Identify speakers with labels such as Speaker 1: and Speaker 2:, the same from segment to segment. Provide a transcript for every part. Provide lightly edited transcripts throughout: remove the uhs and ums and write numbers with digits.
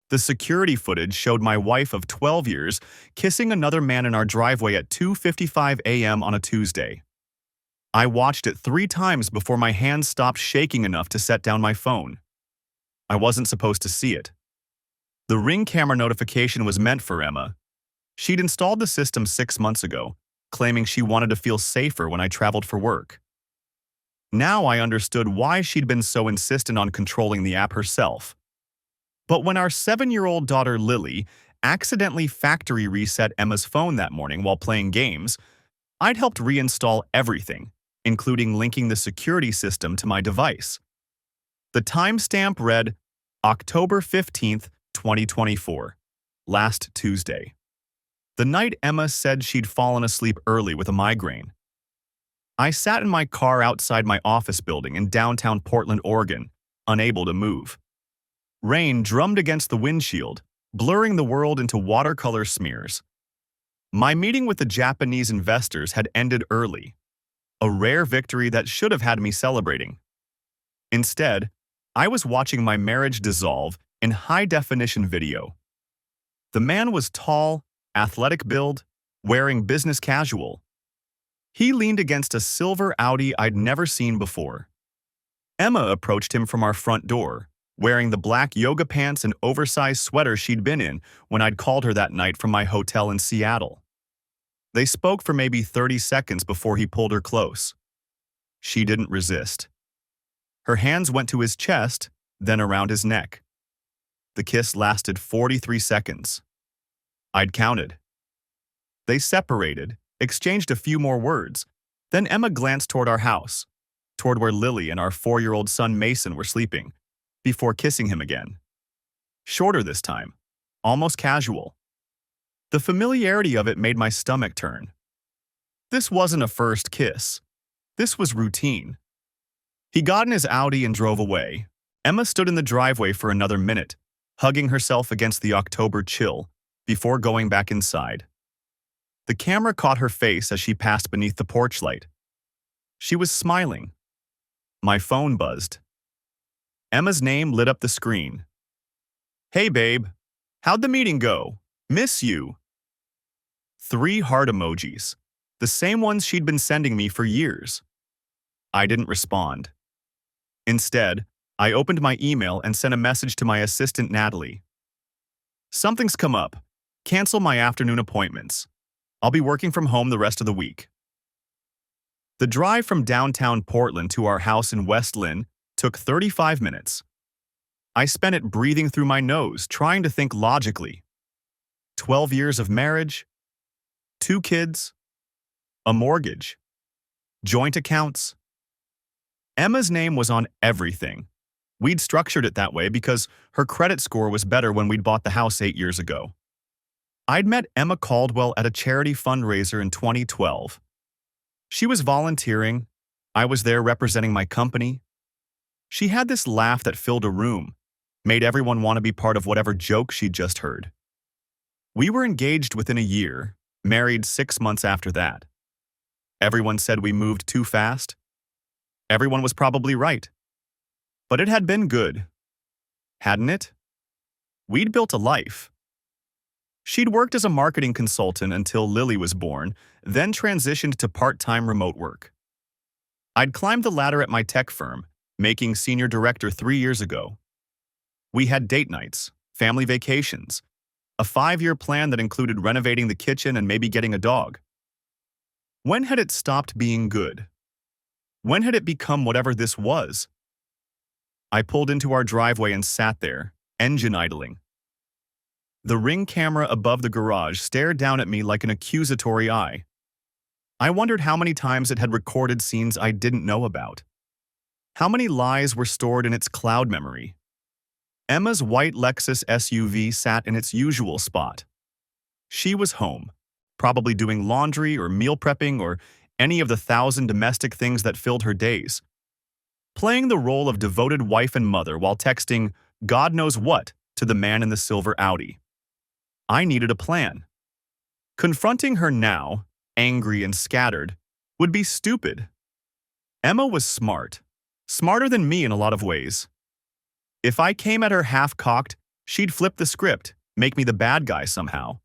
Speaker 1: The security footage showed my wife of 12 years kissing another man in our driveway at 2:55 a.m. on a Tuesday. I watched it 3 times before my hands stopped shaking enough to set down my phone. I wasn't supposed to see it. The Ring camera notification was meant for Emma. She'd installed the system 6 months ago, claiming she wanted to feel safer when I traveled for work. Now I understood why she'd been so insistent on controlling the app herself. But when our 7-year-old daughter Lily accidentally factory reset Emma's phone that morning while playing games, I'd helped reinstall everything, including linking the security system to my device. The timestamp read October 15th, 2024, last Tuesday. The night Emma said she'd fallen asleep early with a migraine. I sat in my car outside my office building in downtown Portland, Oregon, unable to move. Rain drummed against the windshield, blurring the world into watercolor smears. My meeting with the Japanese investors had ended early, a rare victory that should have had me celebrating. Instead, I was watching my marriage dissolve in high-definition video. The man was tall, athletic build, wearing business casual. He leaned against a silver Audi I'd never seen before. Emma approached him from our front door, wearing the black yoga pants and oversized sweater she'd been in when I'd called her that night from my hotel in Seattle. They spoke for maybe 30 seconds before he pulled her close. She didn't resist. Her hands went to his chest, then around his neck. The kiss lasted 43 seconds. I'd counted. They separated, exchanged a few more words. Then Emma glanced toward our house, toward where Lily and our 4-year-old son Mason were sleeping, before kissing him again. Shorter this time, almost casual. The familiarity of it made my stomach turn. This wasn't a first kiss. This was routine. He got in his Audi and drove away. Emma stood in the driveway for another minute, hugging herself against the October chill, before going back inside. The camera caught her face as she passed beneath the porch light. She was smiling. My phone buzzed. Emma's name lit up the screen. "Hey babe, how'd the meeting go? Miss you." 3 heart emojis, the same ones she'd been sending me for years. I didn't respond. Instead, I opened my email and sent a message to my assistant Natalie. "Something's come up. Cancel my afternoon appointments. I'll be working from home the rest of the week." The drive from downtown Portland to our house in West Lynn took 35 minutes. I spent it breathing through my nose, trying to think logically. 12 years of marriage, 2 kids, a mortgage, joint accounts. Emma's name was on everything. We'd structured it that way because her credit score was better when we'd bought the house 8 years ago. I'd met Emma Caldwell at a charity fundraiser in 2012. She was volunteering. I was there representing my company. She had this laugh that filled a room, made everyone want to be part of whatever joke she'd just heard. We were engaged within a year, married 6 months after that. Everyone said we moved too fast. Everyone was probably right. But it had been good, hadn't it? We'd built a life. She'd worked as a marketing consultant until Lily was born, then transitioned to part-time remote work. I'd climbed the ladder at my tech firm, making senior director 3 years ago. We had date nights, family vacations, a 5-year plan that included renovating the kitchen and maybe getting a dog. When had it stopped being good? When had it become whatever this was? I pulled into our driveway and sat there, engine idling. The Ring camera above the garage stared down at me like an accusatory eye. I wondered how many times it had recorded scenes I didn't know about. How many lies were stored in its cloud memory? Emma's white Lexus SUV sat in its usual spot. She was home, probably doing laundry or meal prepping or any of the 1,000 domestic things that filled her days, playing the role of devoted wife and mother while texting God knows what to the man in the silver Audi. I needed a plan. Confronting her now, angry and scattered, would be stupid. Emma was smart, smarter than me in a lot of ways. If I came at her half-cocked, She'd flip the script, make me the bad guy somehow.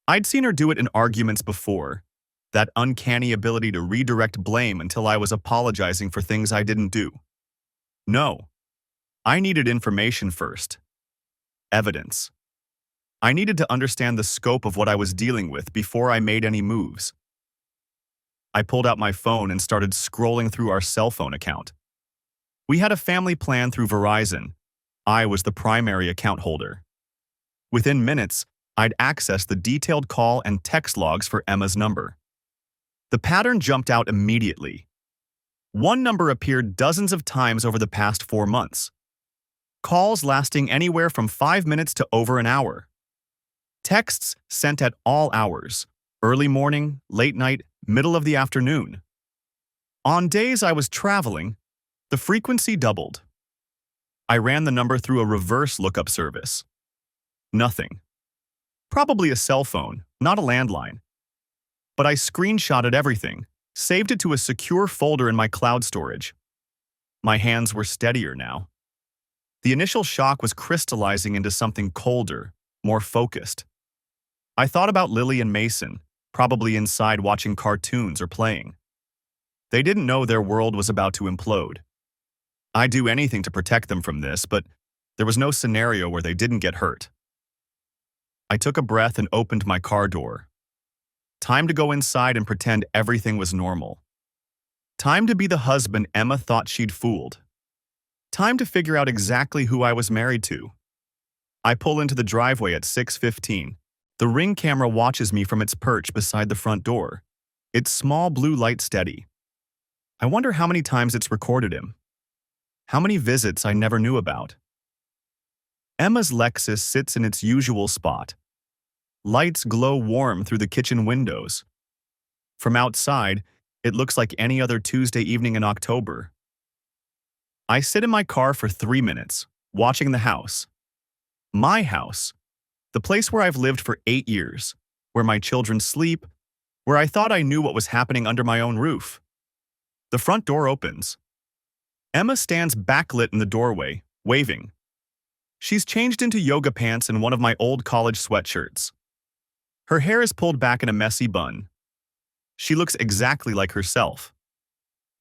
Speaker 1: I'd seen her do it in arguments before, that uncanny ability to redirect blame until I was apologizing for things I didn't do. No, I needed information first. Evidence. I needed to understand the scope of what I was dealing with before I made any moves. I pulled out my phone and started scrolling through our cell phone account. We had a family plan through Verizon. I was the primary account holder. Within minutes, I'd accessed the detailed call and text logs for Emma's number. The pattern jumped out immediately. One number appeared dozens of times over the past 4 months. Calls lasting anywhere from 5 minutes to over an hour. Texts sent at all hours, early morning, late night, middle of the afternoon. On days I was traveling, the frequency doubled. I ran the number through a reverse lookup service. Nothing. Probably a cell phone, not a landline. But I screenshotted everything, saved it to a secure folder in my cloud storage. My hands were steadier now. The initial shock was crystallizing into something colder, more focused. I thought about Lily and Mason, probably inside watching cartoons or playing. They didn't know their world was about to implode. I'd do anything to protect them from this, but there was no scenario where they didn't get hurt. I took a breath and opened my car door. Time to go inside and pretend everything was normal. Time to be the husband Emma thought she'd fooled. Time to figure out exactly who I was married to. I pull into the driveway at 6:15. The Ring camera watches me from its perch beside the front door, its small blue light steady. I wonder how many times it's recorded him. How many visits I never knew about. Emma's Lexus sits in its usual spot. Lights glow warm through the kitchen windows. From outside, it looks like any other Tuesday evening in October. I sit in my car for 3 minutes, watching the house. My house. The place where I've lived for 8 years, where my children sleep, where I thought I knew what was happening under my own roof. The front door opens. Emma stands backlit in the doorway, waving. She's changed into yoga pants and one of my old college sweatshirts. Her hair is pulled back in a messy bun. She looks exactly like herself.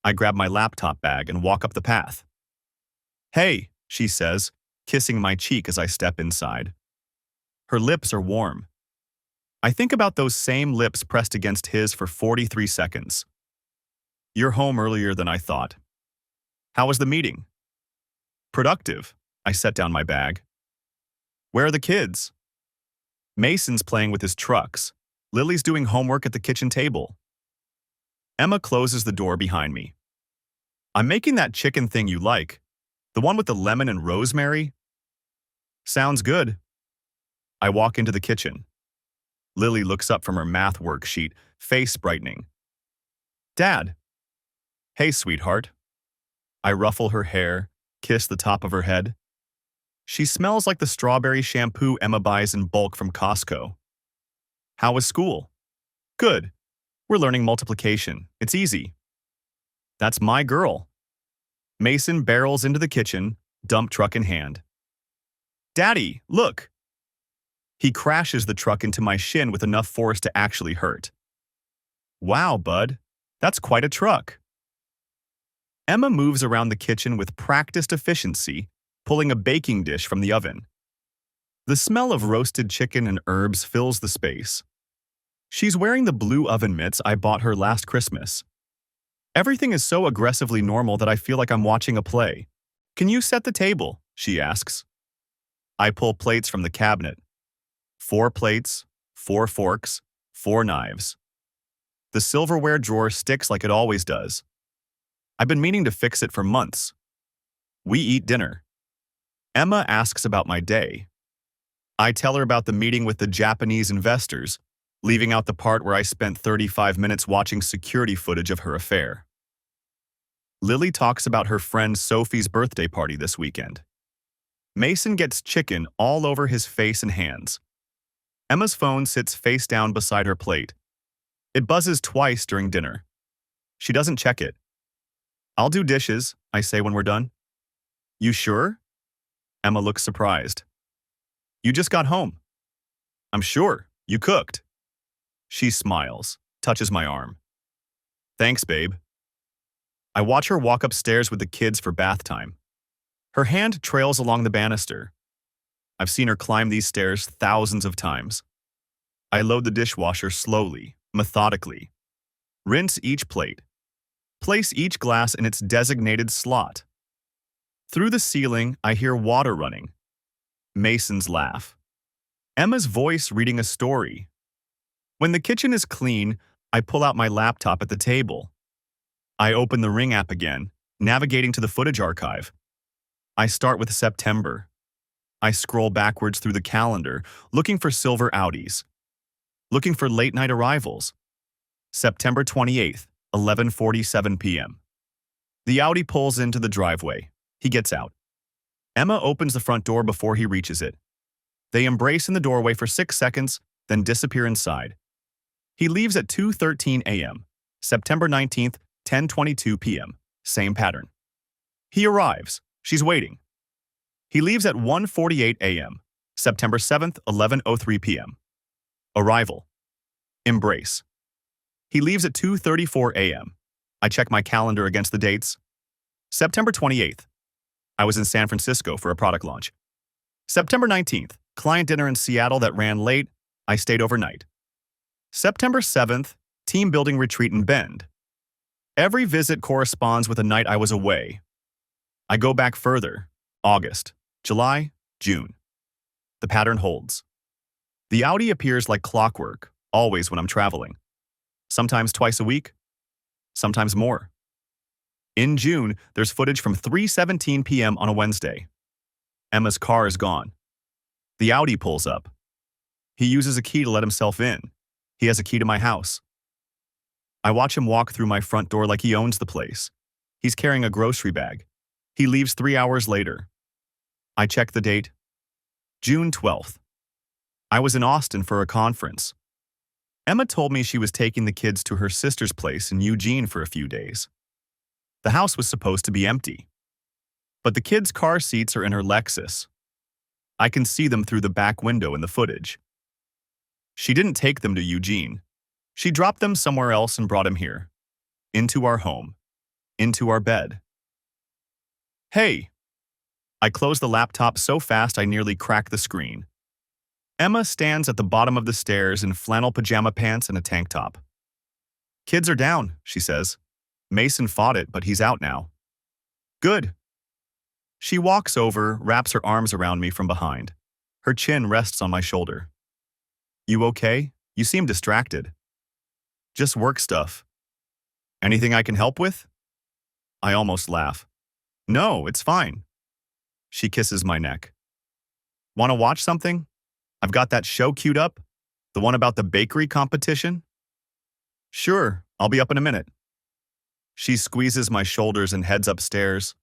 Speaker 1: I grab my laptop bag and walk up the path. "Hey," she says, kissing my cheek as I step inside. Her lips are warm. I think about those same lips pressed against his for 43 seconds. "You're home earlier than I thought. How was the meeting?" "Productive." I set down my bag. "Where are the kids?" "Mason's playing with his trucks. Lily's doing homework at the kitchen table." Emma closes the door behind me. "I'm making that chicken thing you like. The one with the lemon and rosemary?" "Sounds good." I walk into the kitchen. Lily looks up from her math worksheet, face brightening. "Dad." "Hey, sweetheart." I ruffle her hair, kiss the top of her head. She smells like the strawberry shampoo Emma buys in bulk from Costco. "How was school?" "Good. We're learning multiplication. It's easy." "That's my girl." Mason barrels into the kitchen, dump truck in hand. "Daddy, look." He crashes the truck into my shin with enough force to actually hurt. "Wow, bud. That's quite a truck." Emma moves around the kitchen with practiced efficiency, pulling a baking dish from the oven. The smell of roasted chicken and herbs fills the space. She's wearing the blue oven mitts I bought her last Christmas. Everything is so aggressively normal that I feel like I'm watching a play. "Can you set the table?" she asks. I pull plates from the cabinet. 4 plates, 4 forks, 4 knives. The silverware drawer sticks like it always does. I've been meaning to fix it for months. We eat dinner. Emma asks about my day. I tell her about the meeting with the Japanese investors, leaving out the part where I spent 35 minutes watching security footage of her affair. Lily talks about her friend Sophie's birthday party this weekend. Mason gets chicken all over his face and hands. Emma's phone sits face down beside her plate. It buzzes twice during dinner. She doesn't check it. "I'll do dishes," I say when we're done. "You sure?" Emma looks surprised. You just got home. I'm sure. You cooked. She smiles, touches my arm. Thanks, babe. I watch her walk upstairs with the kids for bath time. Her hand trails along the banister. I've seen her climb these stairs thousands of times. I load the dishwasher slowly, methodically. Rinse each plate. Place each glass in its designated slot. Through the ceiling, I hear water running. Mason's laugh. Emma's voice reading a story. When the kitchen is clean, I pull out my laptop at the table. I open the Ring app again, navigating to the footage archive. I start with September. I scroll backwards through the calendar, looking for silver Audis. Looking for late-night arrivals. September 28th, 11:47 p.m. The Audi pulls into the driveway. He gets out. Emma opens the front door before he reaches it. They embrace in the doorway for 6 seconds, then disappear inside. He leaves at 2:13 a.m. September 19th, 10:22 p.m. Same pattern. He arrives. She's waiting. He leaves at 1:48 a.m. September 7th, 11:03 p.m. Arrival. Embrace. He leaves at 2:34 a.m. I check my calendar against the dates. September 28th. I was in San Francisco for a product launch. September 19th. Client dinner in Seattle that ran late. I stayed overnight. September 7th. Team building retreat in Bend. Every visit corresponds with a night I was away. I go back further. August, July, June. The pattern holds. The Audi appears like clockwork, always when I'm traveling. Sometimes twice a week, sometimes more. In June, there's footage from 3:17 p.m. on a Wednesday. Emma's car is gone. The Audi pulls up. He uses a key to let himself in. He has a key to my house. I watch him walk through my front door like he owns the place. He's carrying a grocery bag. He leaves 3 hours later. I check the date. June 12th. I was in Austin for a conference. Emma told me she was taking the kids to her sister's place in Eugene for a few days. The house was supposed to be empty. But the kids' car seats are in her Lexus. I can see them through the back window in the footage. She didn't take them to Eugene. She dropped them somewhere else and brought him here. Into our home. Into our bed. Hey! I close the laptop so fast I nearly crack the screen. Emma stands at the bottom of the stairs in flannel pajama pants and a tank top. Kids are down, she says. Mason fought it, but he's out now. Good. She walks over, wraps her arms around me from behind. Her chin rests on my shoulder. You okay? You seem distracted. Just work stuff. Anything I can help with? I almost laugh. No, it's fine. She kisses my neck. Want to watch something? I've got that show queued up. The one about the bakery competition? Sure, I'll be up in a minute. She squeezes my shoulders and heads upstairs.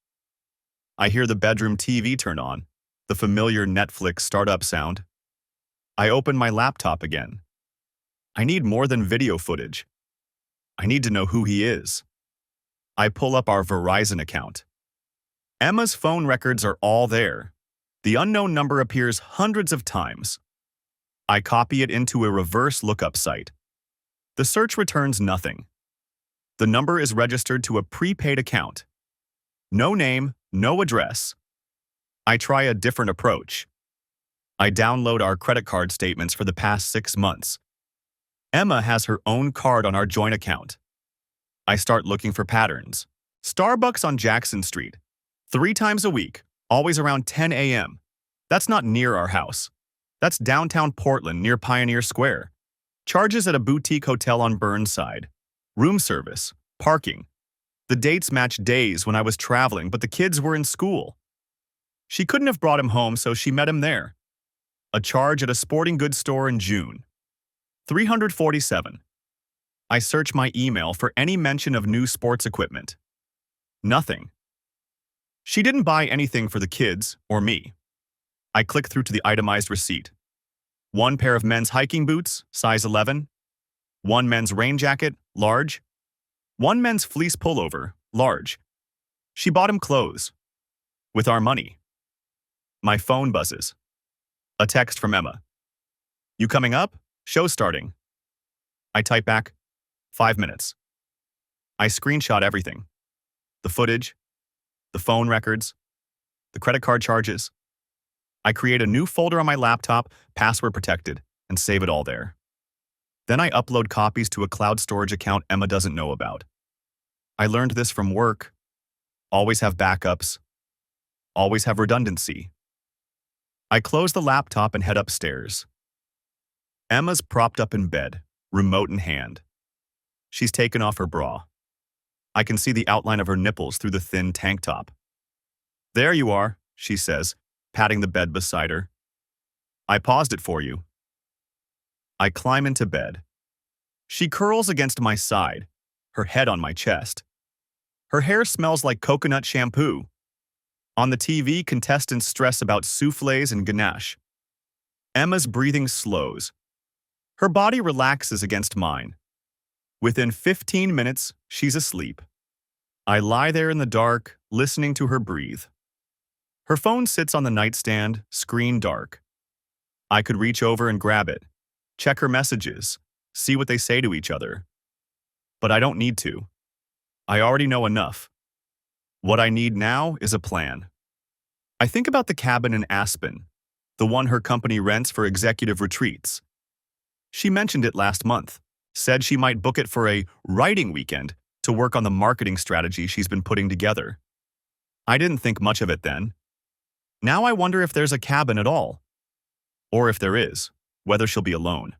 Speaker 1: I hear the bedroom TV turn on, the familiar Netflix startup sound. I open my laptop again. I need more than video footage. I need to know who he is. I pull up our Verizon account. Emma's phone records are all there. The unknown number appears hundreds of times. I copy it into a reverse lookup site. The search returns nothing. The number is registered to a prepaid account. No name, no address. I try a different approach. I download our credit card statements for the past 6 months. Emma has her own card on our joint account. I start looking for patterns. Starbucks on Jackson Street. 3 times a week, always around 10 a.m. That's not near our house. That's downtown Portland near Pioneer Square. Charges at a boutique hotel on Burnside. Room service, parking. The dates match days when I was traveling, but the kids were in school. She couldn't have brought him home, so she met him there. A charge at a sporting goods store in June. 347. I search my email for any mention of new sports equipment. Nothing. She didn't buy anything for the kids or me. I click through to the itemized receipt. 1 pair of men's hiking boots, size 11. 1 men's rain jacket, large. 1 men's fleece pullover, large. She bought him clothes. With our money. My phone buzzes. A text from Emma. You coming up? Show's starting. I type back, 5 minutes. I screenshot everything. The footage, the phone records, the credit card charges. I create a new folder on my laptop, password protected, and save it all there. Then I upload copies to a cloud storage account Emma doesn't know about. I learned this from work. Always have backups. Always have redundancy. I close the laptop and head upstairs. Emma's propped up in bed, remote in hand. She's taken off her bra. I can see the outline of her nipples through the thin tank top. There you are, she says, patting the bed beside her. I paused it for you. I climb into bed. She curls against my side, her head on my chest. Her hair smells like coconut shampoo. On the TV, contestants stress about soufflés and ganache. Emma's breathing slows. Her body relaxes against mine. Within 15 minutes, she's asleep. I lie there in the dark, listening to her breathe. Her phone sits on the nightstand, screen dark. I could reach over and grab it, check her messages, see what they say to each other. But I don't need to. I already know enough. What I need now is a plan. I think about the cabin in Aspen, the one her company rents for executive retreats. She mentioned it last month, said she might book it for a writing weekend to work on the marketing strategy she's been putting together. I didn't think much of it then. Now I wonder if there's a cabin at all. Or if there is, whether she'll be alone.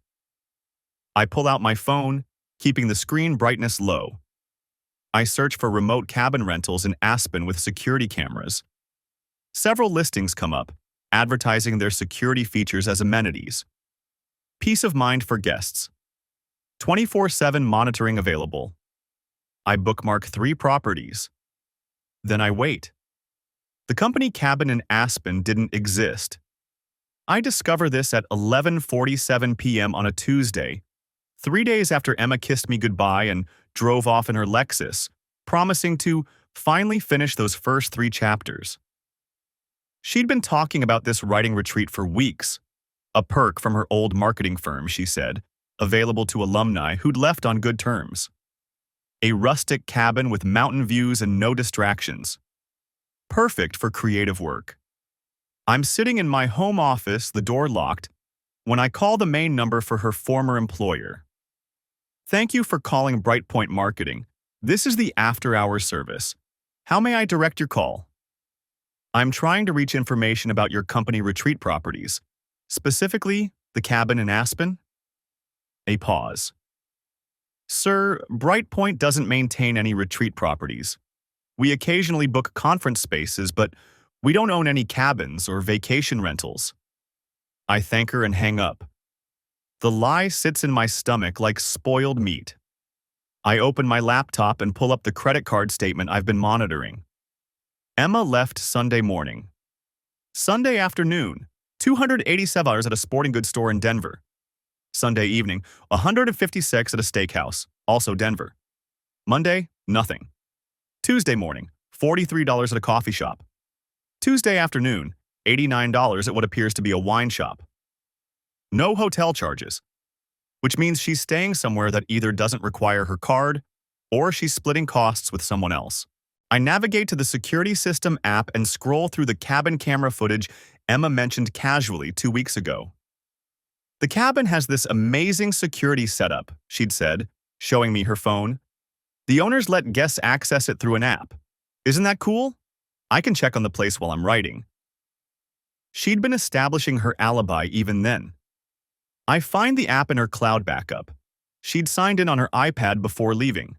Speaker 1: I pull out my phone, keeping the screen brightness low. I search for remote cabin rentals in Aspen with security cameras. Several listings come up, advertising their security features as amenities. Peace of mind for guests. 24/7 monitoring available. I bookmark 3 properties. Then I wait. The company cabin in Aspen didn't exist. I discover this at 11:47 p.m. on a Tuesday, 3 days after Emma kissed me goodbye and drove off in her Lexus, promising to finally finish those first 3 chapters. She'd been talking about this writing retreat for weeks, a perk from her old marketing firm, she said, available to alumni who'd left on good terms. A rustic cabin with mountain views and no distractions. Perfect for creative work. I'm sitting in my home office, the door locked, when I call the main number for her former employer. Thank you for calling Brightpoint Marketing. This is the after-hours service. How may I direct your call? I'm trying to reach information about your company retreat properties, specifically the cabin in Aspen. A pause. Sir, Brightpoint doesn't maintain any retreat properties. We occasionally book conference spaces, but we don't own any cabins or vacation rentals. I thank her and hang up. The lie sits in my stomach like spoiled meat. I open my laptop and pull up the credit card statement I've been monitoring. Emma left Sunday morning. Sunday afternoon, $287 at a sporting goods store in Denver. Sunday evening, $156 at a steakhouse, also Denver. Monday, nothing. Tuesday morning, $43 at a coffee shop. Tuesday afternoon, $89 at what appears to be a wine shop. No hotel charges, which means she's staying somewhere that either doesn't require her card or she's splitting costs with someone else. I navigate to the security system app and scroll through the cabin camera footage Emma mentioned casually 2 weeks ago. The cabin has this amazing security setup, she'd said, showing me her phone. The owners let guests access it through an app. Isn't that cool? I can check on the place while I'm writing. She'd been establishing her alibi even then. I find the app in her cloud backup. She'd signed in on her iPad before leaving.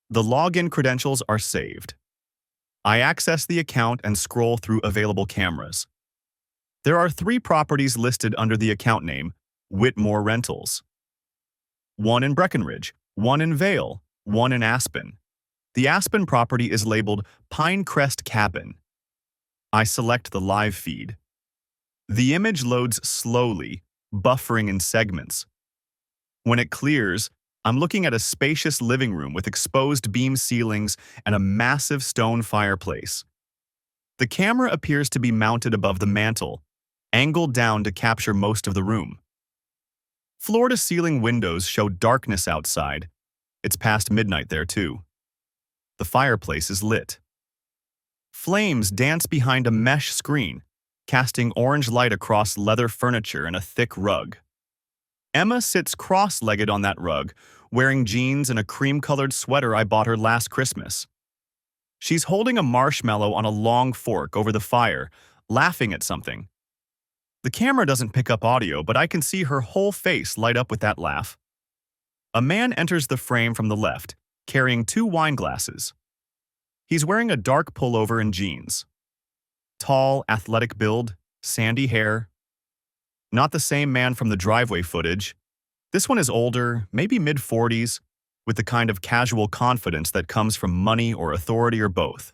Speaker 1: The login credentials are saved. I access the account and scroll through available cameras. There are 3 properties listed under the account name, Whitmore Rentals. 1 in Breckenridge, 1 in Vail, 1 in Aspen. The Aspen property is labeled Pinecrest Cabin. I select the live feed. The image loads slowly, buffering in segments. When it clears, I'm looking at a spacious living room with exposed beam ceilings and a massive stone fireplace. The camera appears to be mounted above the mantel, angled down to capture most of the room. Floor-to-ceiling windows show darkness outside. It's past midnight there, too. The fireplace is lit. Flames dance behind a mesh screen, casting orange light across leather furniture and a thick rug. Emma sits cross-legged on that rug, wearing jeans and a cream-colored sweater I bought her last Christmas. She's holding a marshmallow on a long fork over the fire, laughing at something. The camera doesn't pick up audio, but I can see her whole face light up with that laugh. A man enters the frame from the left, carrying 2 wine glasses. He's wearing a dark pullover and jeans. Tall, athletic build, sandy hair. Not the same man from the driveway footage. This one is older, maybe mid-40s, with the kind of casual confidence that comes from money or authority or both.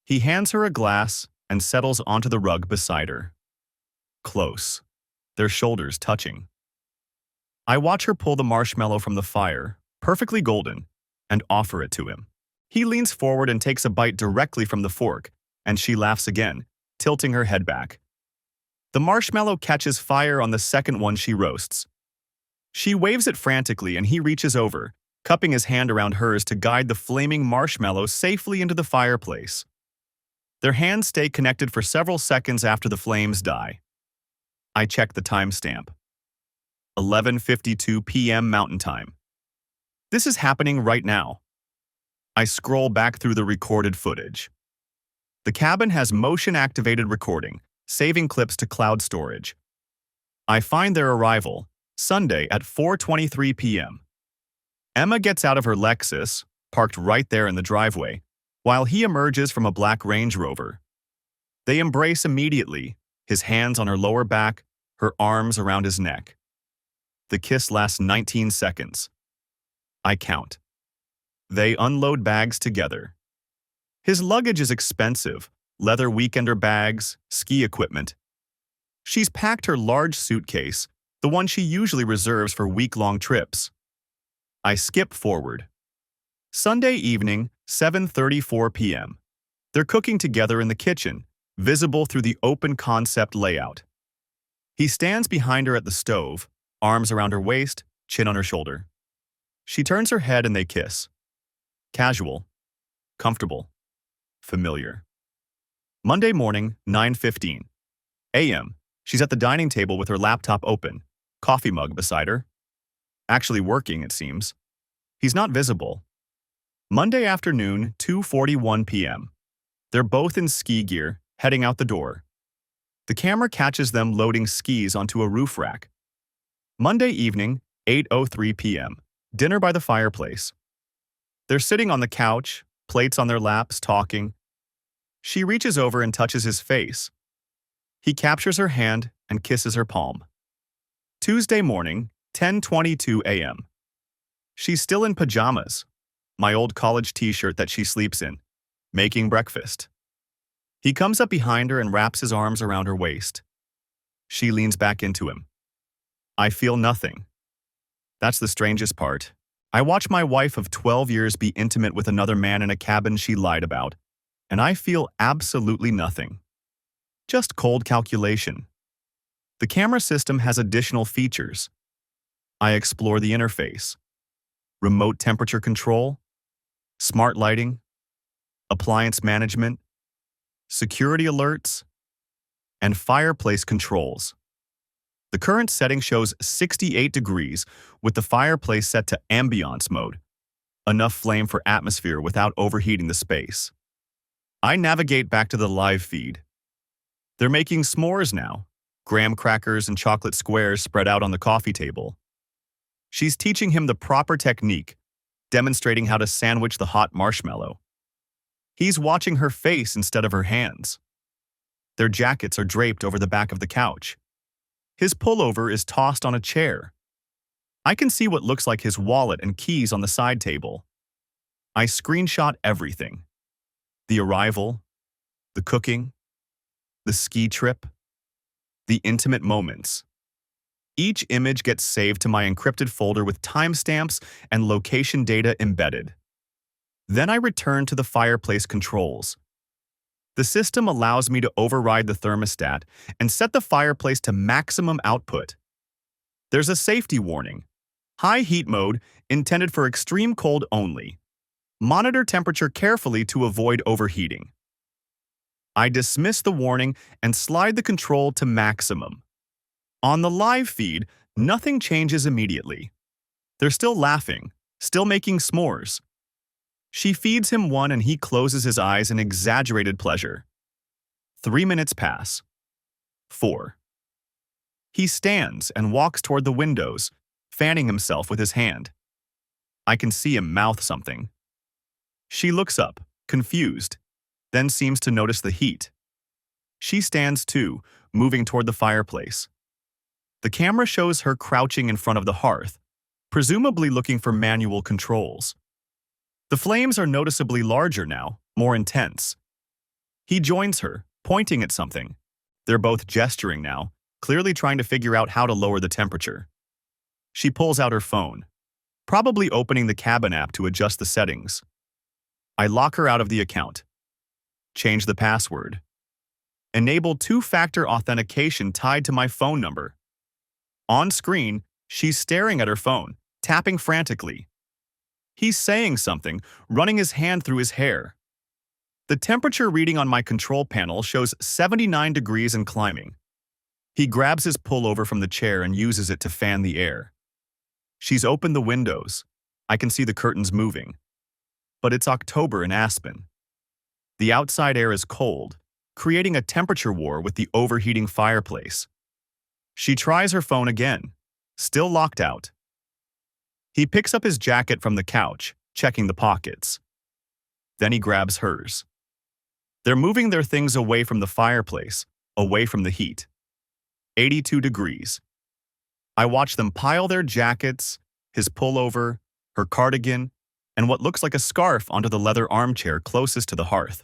Speaker 1: He hands her a glass and settles onto the rug beside her. Close, their shoulders touching. I watch her pull the marshmallow from the fire, perfectly golden, and offer it to him. He leans forward and takes a bite directly from the fork, and she laughs again, tilting her head back. The marshmallow catches fire on the second one she roasts. She waves it frantically and he reaches over, cupping his hand around hers to guide the flaming marshmallow safely into the fireplace. Their hands stay connected for several seconds after the flames die. I check the timestamp. 11:52 p.m. Mountain Time. This is happening right now. I scroll back through the recorded footage. The cabin has motion-activated recording, saving clips to cloud storage. I find their arrival, Sunday at 4:23 p.m. Emma gets out of her Lexus, parked right there in the driveway, while he emerges from a black Range Rover. They embrace immediately, his hands on her lower back, her arms around his neck. The kiss lasts 19 seconds. I count. They unload bags together. His luggage is expensive, leather weekender bags, ski equipment. She's packed her large suitcase, the one she usually reserves for week-long trips. I skip forward. Sunday evening, 7:34 p.m. They're cooking together in the kitchen, visible through the open concept layout. He stands behind her at the stove, arms around her waist, chin on her shoulder. She turns her head and they kiss. Casual, comfortable, familiar. Monday morning, 9:15 a.m. She's at the dining table with her laptop open, coffee mug beside her. Actually working, it seems. He's not visible. Monday afternoon, 2:41 p.m. They're both in ski gear, heading out the door. The camera catches them loading skis onto a roof rack. Monday evening, 8:03 p.m. Dinner by the fireplace. They're sitting on the couch, plates on their laps, talking. She reaches over and touches his face. He captures her hand and kisses her palm. Tuesday morning, 10:22 a.m. She's still in pajamas, my old college t-shirt that she sleeps in, making breakfast. He comes up behind her and wraps his arms around her waist. She leans back into him. I feel nothing. That's the strangest part. I watch my wife of 12 years be intimate with another man in a cabin she lied about, and I feel absolutely nothing. Just cold calculation. The camera system has additional features. I explore the interface. Remote temperature control, smart lighting, appliance management, security alerts, and fireplace controls. The current setting shows 68 degrees with the fireplace set to ambiance mode, enough flame for atmosphere without overheating the space. I navigate back to the live feed. They're making s'mores now, graham crackers and chocolate squares spread out on the coffee table. She's teaching him the proper technique, demonstrating how to sandwich the hot marshmallow. He's watching her face instead of her hands. Their jackets are draped over the back of the couch. His pullover is tossed on a chair. I can see what looks like his wallet and keys on the side table. I screenshot everything. The arrival, the cooking, the ski trip, the intimate moments. Each image gets saved to my encrypted folder with timestamps and location data embedded. Then I return to the fireplace controls. The system allows me to override the thermostat and set the fireplace to maximum output. There's a safety warning. High heat mode, intended for extreme cold only. Monitor temperature carefully to avoid overheating. I dismiss the warning and slide the control to maximum. On the live feed, nothing changes immediately. They're still laughing, still making s'mores. She feeds him one and he closes his eyes in exaggerated pleasure. 3 minutes pass. 4. He stands and walks toward the windows, fanning himself with his hand. I can see him mouth something. She looks up, confused, then seems to notice the heat. She stands too, moving toward the fireplace. The camera shows her crouching in front of the hearth, presumably looking for manual controls. The flames are noticeably larger now, more intense. He joins her, pointing at something. They're both gesturing now, clearly trying to figure out how to lower the temperature. She pulls out her phone, probably opening the cabin app to adjust the settings. I lock her out of the account. Change the password. Enable two-factor authentication tied to my phone number. On screen, she's staring at her phone, tapping frantically. He's saying something, running his hand through his hair. The temperature reading on my control panel shows 79 degrees and climbing. He grabs his pullover from the chair and uses it to fan the air. She's opened the windows. I can see the curtains moving. But it's October in Aspen. The outside air is cold, creating a temperature war with the overheating fireplace. She tries her phone again, still locked out. He picks up his jacket from the couch, checking the pockets. Then he grabs hers. They're moving their things away from the fireplace, away from the heat. 82 degrees. I watch them pile their jackets, his pullover, her cardigan, and what looks like a scarf onto the leather armchair closest to the hearth.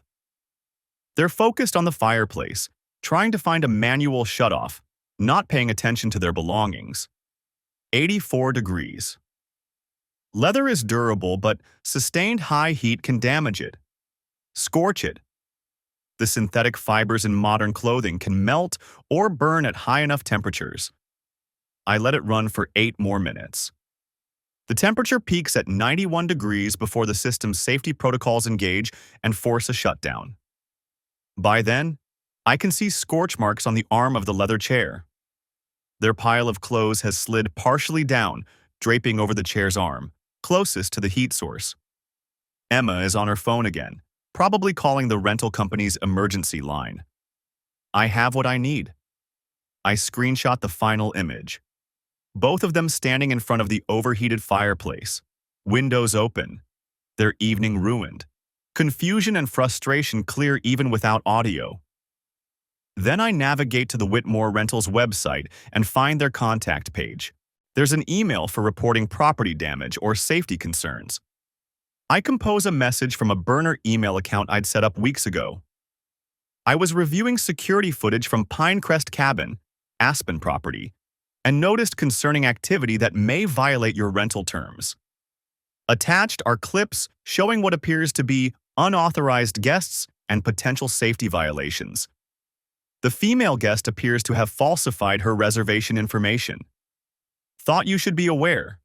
Speaker 1: They're focused on the fireplace, trying to find a manual shutoff, not paying attention to their belongings. 84 degrees. Leather is durable, but sustained high heat can damage it. Scorch it. The synthetic fibers in modern clothing can melt or burn at high enough temperatures. I let it run for 8 more minutes. The temperature peaks at 91 degrees before the system's safety protocols engage and force a shutdown. By then, I can see scorch marks on the arm of the leather chair. Their pile of clothes has slid partially down, draping over the chair's arm, closest to the heat source. Emma is on her phone again, probably calling the rental company's emergency line. I have what I need. I screenshot the final image. Both of them standing in front of the overheated fireplace, windows open, their evening ruined. Confusion and frustration clear even without audio. Then I navigate to the Whitmore Rentals website and find their contact page. There's an email for reporting property damage or safety concerns. I compose a message from a burner email account I'd set up weeks ago. I was reviewing security footage from Pinecrest Cabin, Aspen property, and noticed concerning activity that may violate your rental terms. Attached are clips showing what appears to be unauthorized guests and potential safety violations. The female guest appears to have falsified her reservation information. Thought you should be aware.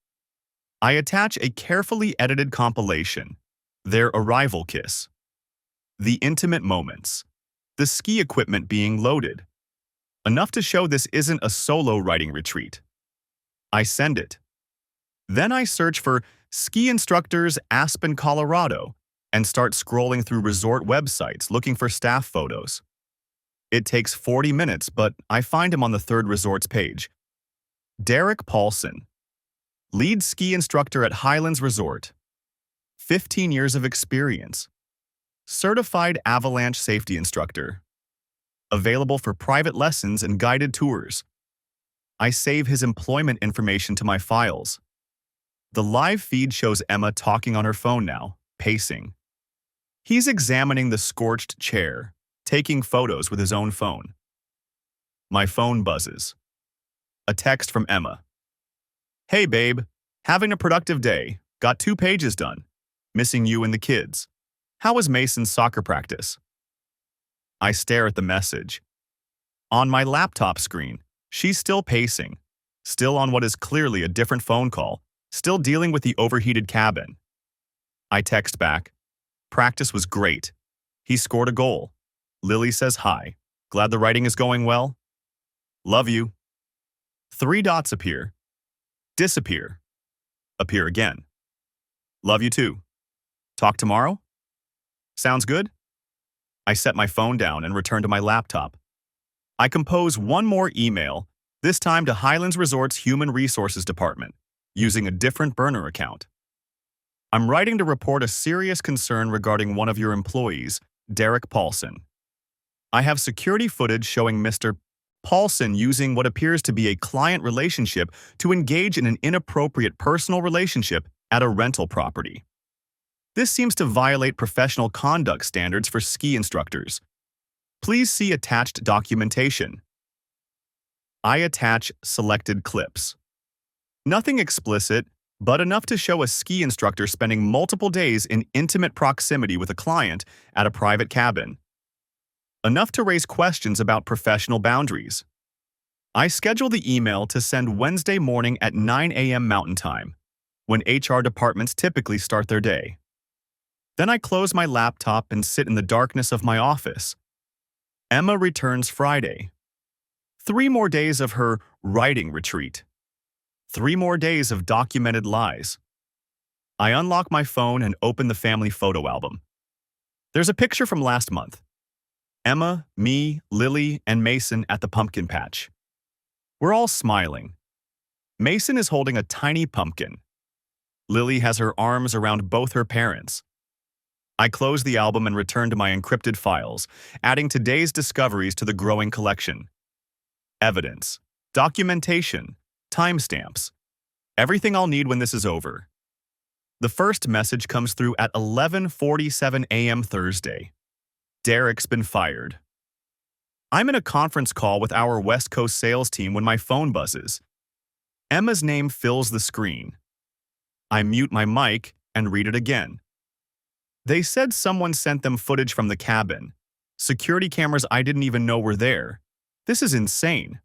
Speaker 1: I attach a carefully edited compilation, their arrival kiss. The intimate moments. The ski equipment being loaded. Enough to show this isn't a solo riding retreat. I send it. Then I search for ski instructors Aspen, Colorado, and start scrolling through resort websites looking for staff photos. It takes 40 minutes, but I find him on the third resort's page. Derek Paulson, lead ski instructor at Highlands Resort. 15 years of experience. Certified avalanche safety instructor. Available for private lessons and guided tours. I save his employment information to my files. The live feed shows Emma talking on her phone now, pacing. He's examining the scorched chair, taking photos with his own phone. My phone buzzes. A text from Emma. Hey babe, having a productive day, got 2 pages done. Missing you and the kids. How was Mason's soccer practice? I stare at the message. On my laptop screen, she's still pacing, still on what is clearly a different phone call, still dealing with the overheated cabin. I text back. Practice was great. He scored a goal. Lily says hi. Glad the writing is going well? Love you. 3 dots appear. Disappear. Appear again. Love you too. Talk tomorrow? Sounds good? I set my phone down and return to my laptop. I compose one more email, this time to Highlands Resort's Human Resources Department, using a different burner account. I'm writing to report a serious concern regarding one of your employees, Derek Paulson. I have security footage showing Mr. Paulson using what appears to be a client relationship to engage in an inappropriate personal relationship at a rental property. This seems to violate professional conduct standards for ski instructors. Please see attached documentation. I attach selected clips. Nothing explicit, but enough to show a ski instructor spending multiple days in intimate proximity with a client at a private cabin. Enough to raise questions about professional boundaries. I schedule the email to send Wednesday morning at 9 a.m. Mountain Time, when HR departments typically start their day. Then I close my laptop and sit in the darkness of my office. Emma returns Friday. 3 more days of her writing retreat. 3 more days of documented lies. I unlock my phone and open the family photo album. There's a picture from last month. Emma, me, Lily, and Mason at the pumpkin patch. We're all smiling. Mason is holding a tiny pumpkin. Lily has her arms around both her parents. I close the album and return to my encrypted files, adding today's discoveries to the growing collection. Evidence, documentation, timestamps. Everything I'll need when this is over. The first message comes through at 11:47 a.m. Thursday. Derek's been fired. I'm in a conference call with our West Coast sales team when my phone buzzes. Emma's name fills the screen. I mute my mic and read it again. They said someone sent them footage from the cabin. Security cameras I didn't even know were there. This is insane.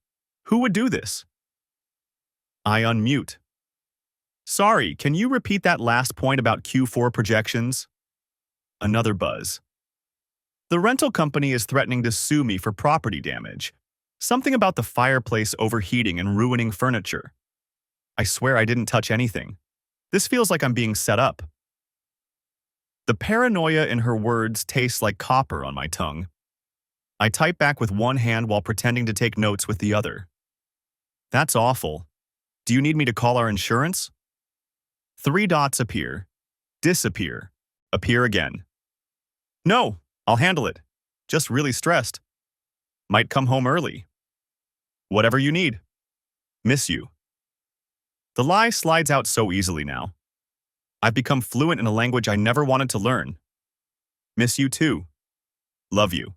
Speaker 1: Who would do this? I unmute. Sorry, can you repeat that last point about Q4 projections? Another buzz. The rental company is threatening to sue me for property damage. Something about the fireplace overheating and ruining furniture. I swear I didn't touch anything. This feels like I'm being set up. The paranoia in her words tastes like copper on my tongue. I type back with one hand while pretending to take notes with the other. That's awful. Do you need me to call our insurance? 3 dots appear. Disappear. Appear again. No, I'll handle it. Just really stressed. Might come home early. Whatever you need. Miss you. The lie slides out so easily now. I've become fluent in a language I never wanted to learn. Miss you too. Love you.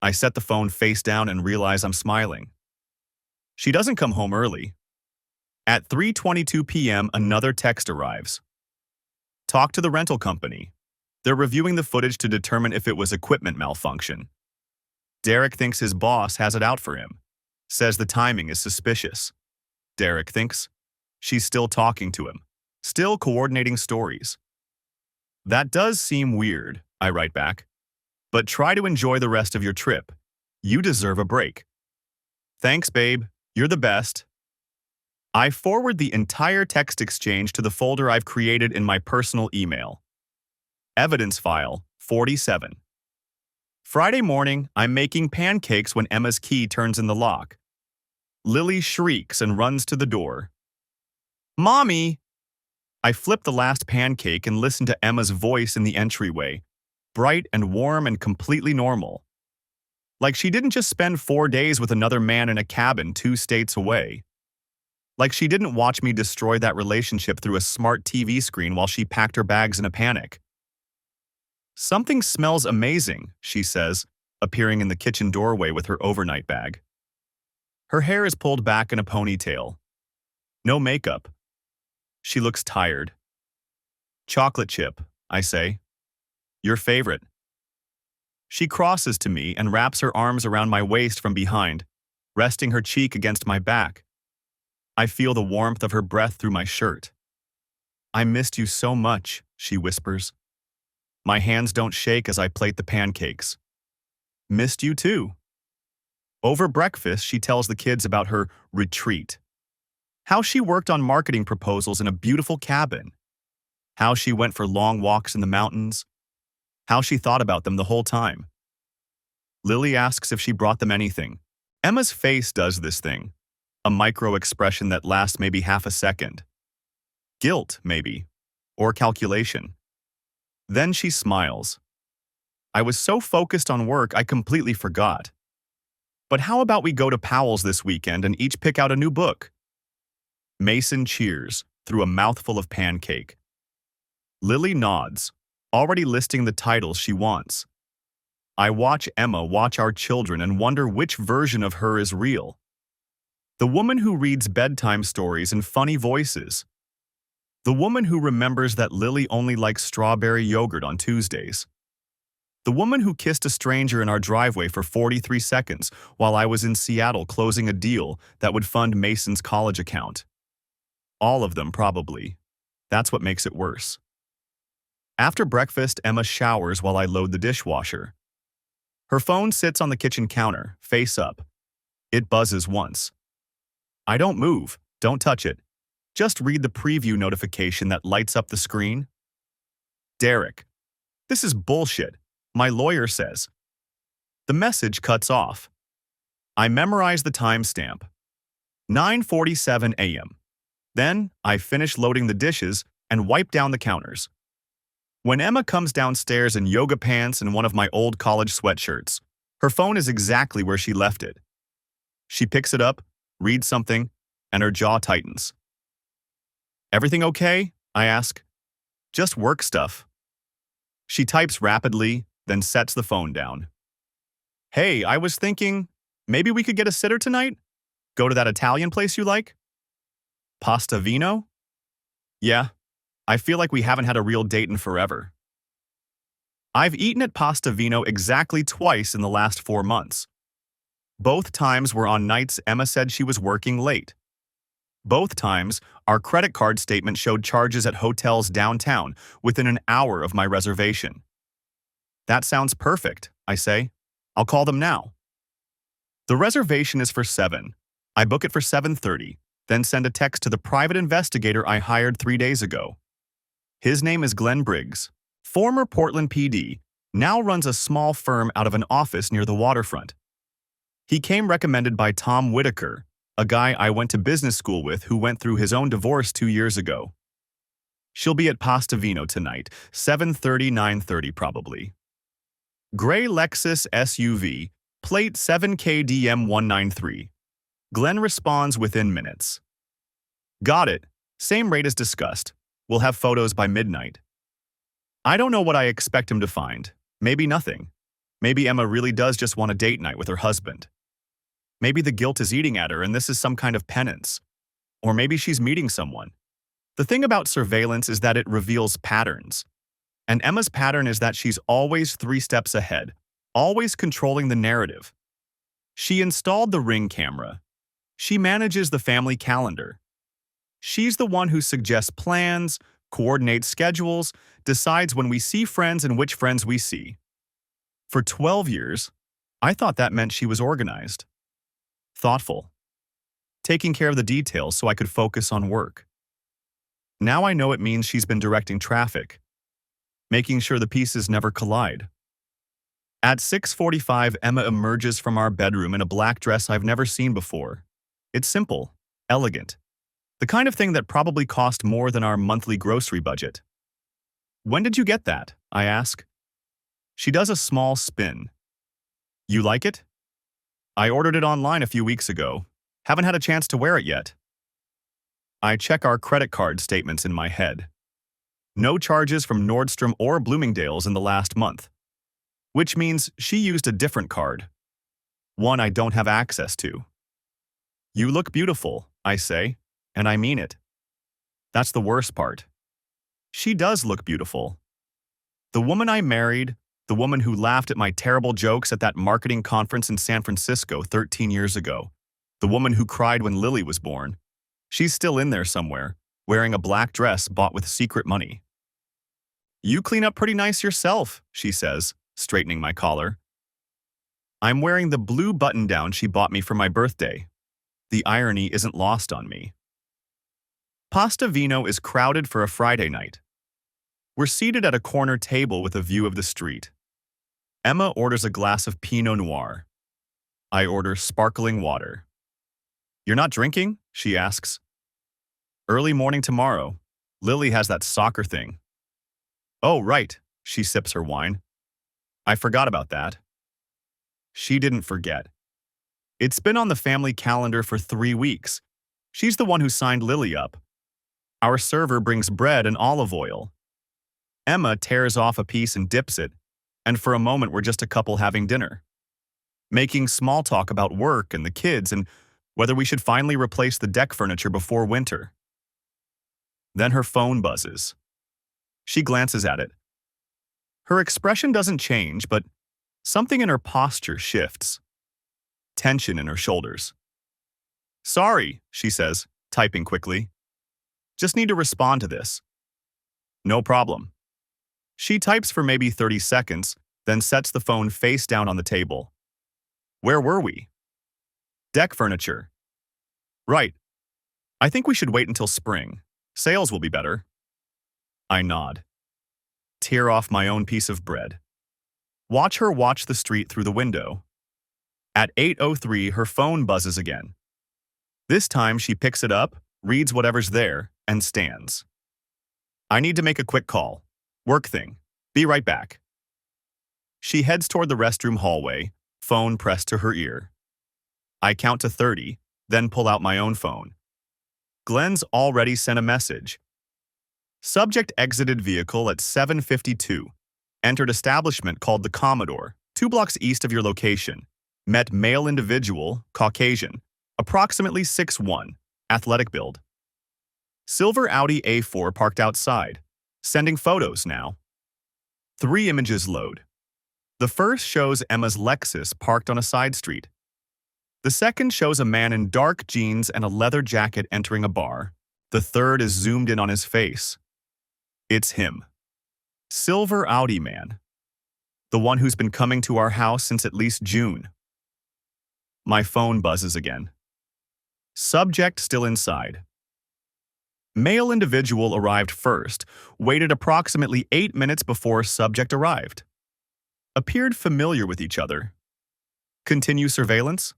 Speaker 1: I set the phone face down and realize I'm smiling. She doesn't come home early. At 3:22 p.m., another text arrives. Talk to the rental company. They're reviewing the footage to determine if it was equipment malfunction. Derek thinks his boss has it out for him. Says the timing is suspicious. Derek thinks. She's still talking to him. Still coordinating stories. That does seem weird, I write back. But try to enjoy the rest of your trip. You deserve a break. Thanks, babe. You're the best. I forward the entire text exchange to the folder I've created in my personal email. Evidence file 47. Friday morning, I'm making pancakes when Emma's key turns in the lock. Lily shrieks and runs to the door. Mommy! I flip the last pancake and listen to Emma's voice in the entryway, bright and warm and completely normal. Like she didn't just spend 4 days with another man in a cabin 2 states away. Like she didn't watch me destroy that relationship through a smart TV screen while she packed her bags in a panic. Something smells amazing, she says, appearing in the kitchen doorway with her overnight bag. Her hair is pulled back in a ponytail. No makeup. She looks tired. Chocolate chip, I say. Your favorite. She crosses to me and wraps her arms around my waist from behind, resting her cheek against my back. I feel the warmth of her breath through my shirt. "I missed you so much," she whispers. My hands don't shake as I plate the pancakes. "Missed you too." Over breakfast, she tells the kids about her retreat. How she worked on marketing proposals in a beautiful cabin. How she went for long walks in the mountains. How she thought about them the whole time. Lily asks if she brought them anything. Emma's face does this thing. A micro-expression that lasts maybe half a second. Guilt, maybe. Or calculation. Then she smiles. I was so focused on work I completely forgot. "But how about we go to Powell's this weekend and each pick out a new book?" Mason cheers through a mouthful of pancake. Lily nods, already listing the titles she wants. I watch Emma watch our children and wonder which version of her is real. The woman who reads bedtime stories in funny voices. The woman who remembers that Lily only likes strawberry yogurt on Tuesdays. The woman who kissed a stranger in our driveway for 43 seconds while I was in Seattle closing a deal that would fund Mason's college account. All of them, probably. That's what makes it worse. After breakfast, Emma showers while I load the dishwasher. Her phone sits on the kitchen counter, face up. It buzzes once. I don't move, don't touch it. Just read the preview notification that lights up the screen. Derek. This is bullshit, my lawyer says. The message cuts off. I memorize the timestamp. 9:47 a.m. Then I finish loading the dishes and wipe down the counters. When Emma comes downstairs in yoga pants and one of my old college sweatshirts, her phone is exactly where she left it. She picks it up, reads something, and her jaw tightens. "Everything okay?" I ask. "Just work stuff." She types rapidly, then sets the phone down. "Hey, I was thinking, maybe we could get a sitter tonight? Go to that Italian place you like?" "Pasta Vino?" "Yeah, I feel like we haven't had a real date in forever." I've eaten at Pasta Vino exactly twice in the last 4 months. Both times were on nights Emma said she was working late. Both times, our credit card statement showed charges at hotels downtown within an hour of my reservation. "That sounds perfect," I say. "I'll call them now." The reservation is for 7. I book it for 7:30, then send a text to the private investigator I hired 3 days ago. His name is Glenn Briggs, former Portland PD, now runs a small firm out of an office near the waterfront. He came recommended by Tom Whitaker, a guy I went to business school with who went through his own divorce 2 years ago. She'll be at Pasta Vino tonight, 7:30, 9:30 probably. Gray Lexus SUV, plate 7KDM193. Glenn responds within minutes. "Got it. Same rate as discussed. We'll have photos by midnight." I don't know what I expect him to find. Maybe nothing. Maybe Emma really does just want a date night with her husband. Maybe the guilt is eating at her and this is some kind of penance. Or maybe she's meeting someone. The thing about surveillance is that it reveals patterns. And Emma's pattern is that she's always 3 steps ahead, always controlling the narrative. She installed the Ring camera. She manages the family calendar. She's the one who suggests plans, coordinates schedules, decides when we see friends and which friends we see. For 12 years, I thought that meant she was organized. Thoughtful. Taking care of the details so I could focus on work. Now I know it means she's been directing traffic, making sure the pieces never collide. At 6:45, Emma emerges from our bedroom in a black dress I've never seen before. It's simple, elegant. The kind of thing that probably cost more than our monthly grocery budget. "When did you get that?" I ask. She does a small spin. "You like it?" "I ordered it online a few weeks ago. Haven't had a chance to wear it yet." I check our credit card statements in my head. No charges from Nordstrom or Bloomingdale's in the last month. Which means she used a different card. One I don't have access to. "You look beautiful," I say, and I mean it. That's the worst part. She does look beautiful. The woman I married, The woman who laughed at my terrible jokes at that marketing conference in San Francisco 13 years ago. The woman who cried when Lily was born. She's still in there somewhere, wearing a black dress bought with secret money. "You clean up pretty nice yourself," she says, straightening my collar. I'm wearing the blue button-down she bought me for my birthday. The irony isn't lost on me. Pasta Vino is crowded for a Friday night. We're seated at a corner table with a view of the street. Emma orders a glass of Pinot Noir. I order sparkling water. "You're not drinking?" she asks. "Early morning tomorrow. Lily has that soccer thing." "Oh, right," she sips her wine. "I forgot about that." She didn't forget. It's been on the family calendar for 3 weeks. She's the one who signed Lily up. Our server brings bread and olive oil. Emma tears off a piece and dips it, and for a moment we're just a couple having dinner, making small talk about work and the kids and whether we should finally replace the deck furniture before winter. Then her phone buzzes. She glances at it. Her expression doesn't change, but something in her posture shifts. Tension in her shoulders. "Sorry," she says, typing quickly. "Just need to respond to this." "No problem." She types for maybe 30 seconds, then sets the phone face down on the table. "Where were we?" "Deck furniture." "Right. I think we should wait until spring. Sales will be better." I nod. Tear off my own piece of bread. Watch her watch the street through the window. At 8:03, her phone buzzes again. This time, she picks it up, reads whatever's there, and stands. "I need to make a quick call. Work thing. Be right back." She heads toward the restroom hallway, phone pressed to her ear. I count to 30, then pull out my own phone. Glenn's already sent a message. Subject exited vehicle at 7:52. Entered establishment called the Commodore, 2 blocks east of your location. Met male individual, Caucasian, approximately 6'1", athletic build. Silver Audi A4 parked outside. Sending photos now. 3 images load. The first shows Emma's Lexus parked on a side street. The second shows a man in dark jeans and a leather jacket entering a bar. The third is zoomed in on his face. It's him. Silver Audi man. The one who's been coming to our house since at least June. My phone buzzes again. Subject still inside. Male individual arrived first, waited approximately 8 minutes before subject arrived. Appeared familiar with each other. Continue surveillance?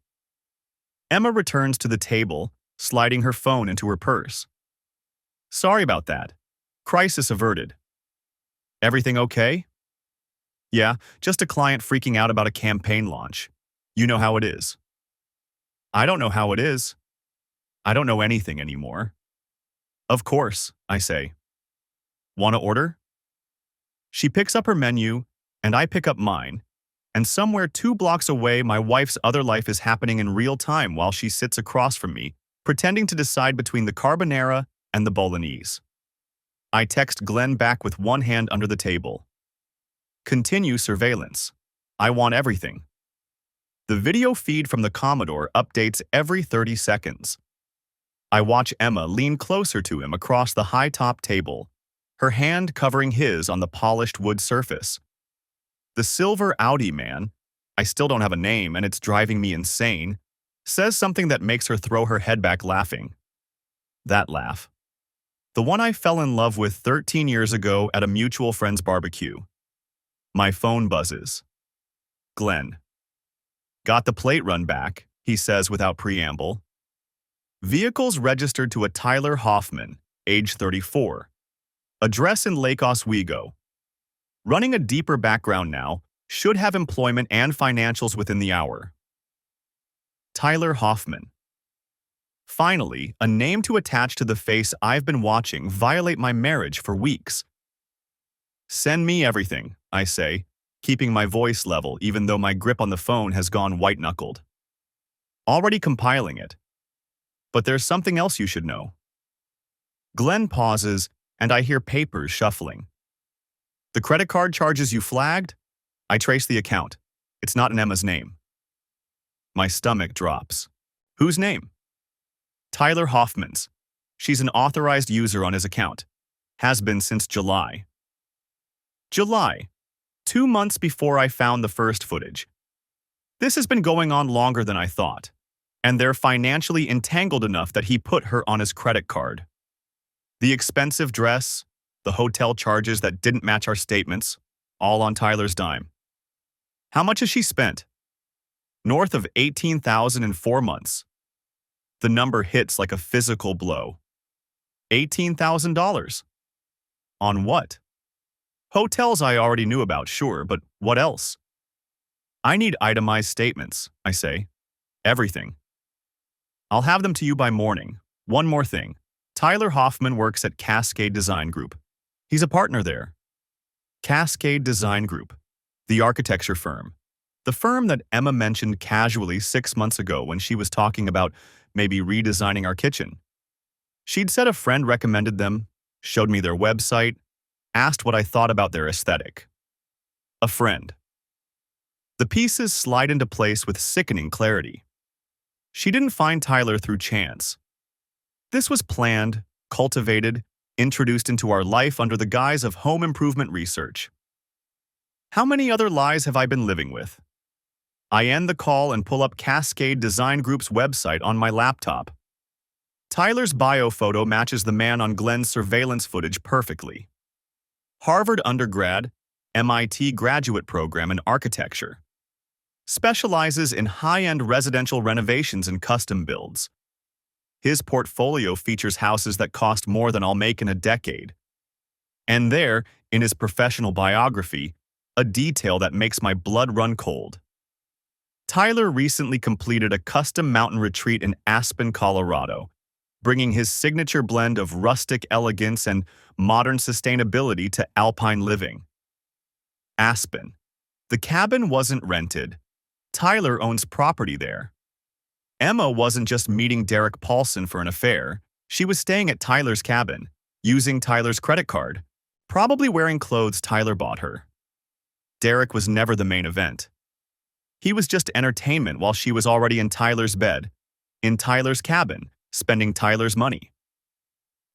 Speaker 1: Emma returns to the table, sliding her phone into her purse. Sorry about that. Crisis averted. Everything okay? Yeah, just a client freaking out about a campaign launch. You know how it is. I don't know how it is. I don't know anything anymore. Of course, I say. Want to order? She picks up her menu, and I pick up mine, and somewhere 2 blocks away my wife's other life is happening in real time while she sits across from me, pretending to decide between the carbonara and the bolognese. I text Glenn back with one hand under the table. Continue surveillance. I want everything. The video feed from the Commodore updates every 30 seconds. I watch Emma lean closer to him across the high-top table, her hand covering his on the polished wood surface. The silver Audi man, I still don't have a name and it's driving me insane, says something that makes her throw her head back laughing. That laugh. The one I fell in love with 13 years ago at a mutual friend's barbecue. My phone buzzes. Glenn. Got the plate run back, he says without preamble. Vehicles registered to a Tyler Hoffman, age 34. Address in Lake Oswego. Running a deeper background now, should have employment and financials within the hour. Tyler Hoffman. Finally, a name to attach to the face I've been watching violate my marriage for weeks. Send me everything, I say, keeping my voice level even though my grip on the phone has gone white-knuckled. Already compiling it. But there's something else you should know. Glenn pauses, and I hear papers shuffling. The credit card charges you flagged? I trace the account. It's not in Emma's name. My stomach drops. Whose name? Tyler Hoffman's. She's an authorized user on his account. Has been since July. July. 2 months before I found the first footage. This has been going on longer than I thought, and they're financially entangled enough that he put her on his credit card. The expensive dress, the hotel charges that didn't match our statements, all on Tyler's dime. How much has she spent? North of $18,000 in 4 months. The number hits like a physical blow. $18,000. On what? Hotels I already knew about, sure, but what else? I need itemized statements, I say. Everything. I'll have them to you by morning. One more thing. Tyler Hoffman works at Cascade Design Group. He's a partner there. Cascade Design Group, the architecture firm. The firm that Emma mentioned casually 6 months ago when she was talking about maybe redesigning our kitchen. She'd said a friend recommended them, showed me their website, asked what I thought about their aesthetic. A friend. The pieces slide into place with sickening clarity. She didn't find Tyler through chance. This was planned, cultivated, introduced into our life under the guise of home improvement research. How many other lies have I been living with? I end the call and pull up Cascade Design Group's website on my laptop. Tyler's bio photo matches the man on Glenn's surveillance footage perfectly. Harvard undergrad, MIT graduate program in architecture. Specializes in high-end residential renovations and custom builds. His portfolio features houses that cost more than I'll make in a decade. And there, in his professional biography, a detail that makes my blood run cold. Tyler recently completed a custom mountain retreat in Aspen, Colorado, bringing his signature blend of rustic elegance and modern sustainability to alpine living. Aspen. The cabin wasn't rented. Tyler owns property there. Emma wasn't just meeting Derek Paulson for an affair. She was staying at Tyler's cabin, using Tyler's credit card, probably wearing clothes Tyler bought her. Derek was never the main event. He was just entertainment while she was already in Tyler's bed, in Tyler's cabin, spending Tyler's money.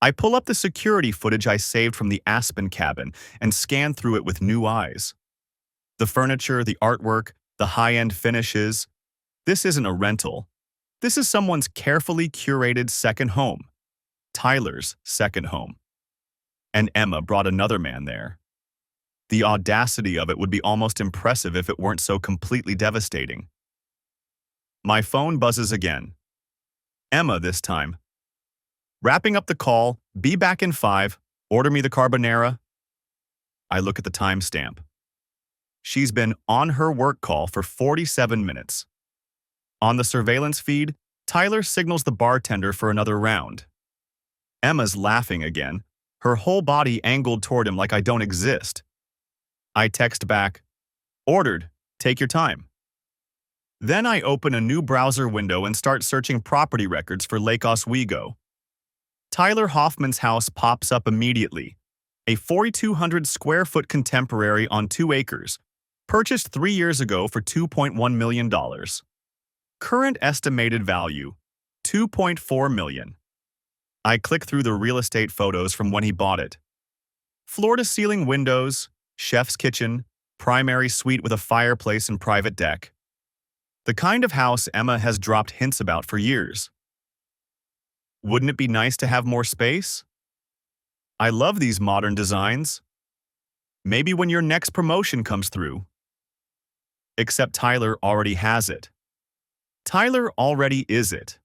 Speaker 1: I pull up the security footage I saved from the Aspen cabin and scan through it with new eyes. The furniture, the artwork, the high-end finishes. This isn't a rental. This is someone's carefully curated second home. Tyler's second home. And Emma brought another man there. The audacity of it would be almost impressive if it weren't so completely devastating. My phone buzzes again. Emma this time. Wrapping up the call, be back in 5, order me the carbonara. I look at the timestamp. She's been on her work call for 47 minutes. On the surveillance feed, Tyler signals the bartender for another round. Emma's laughing again, her whole body angled toward him like I don't exist. I text back, ordered, take your time. Then I open a new browser window and start searching property records for Lake Oswego. Tyler Hoffman's house pops up immediately. A 4,200 square foot contemporary on 2 acres, purchased 3 years ago for $2.1 million. Current estimated value, $2.4 million. I click through the real estate photos from when he bought it. Floor-to-ceiling windows, chef's kitchen, primary suite with a fireplace and private deck. The kind of house Emma has dropped hints about for years. Wouldn't it be nice to have more space? I love these modern designs. Maybe when your next promotion comes through. Except Tyler already has it. Tyler already is it.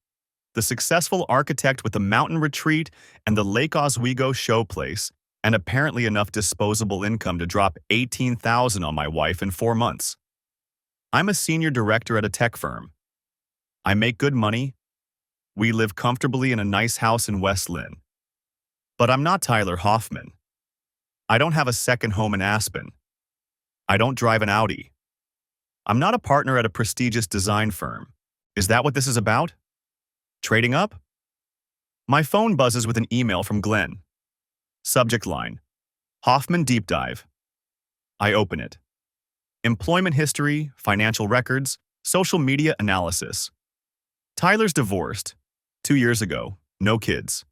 Speaker 1: The successful architect with the mountain retreat and the Lake Oswego showplace, and apparently enough disposable income to drop $18,000 on my wife in 4 months. I'm a senior director at a tech firm. I make good money. We live comfortably in a nice house in West Lynn. But I'm not Tyler Hoffman. I don't have a second home in Aspen. I don't drive an Audi. I'm not a partner at a prestigious design firm. Is that what this is about? Trading up? My phone buzzes with an email from Glenn. Subject line, Hoffman Deep Dive. I open it. employment history, financial records, social media analysis. Tyler's divorced. 2 years ago, no kids.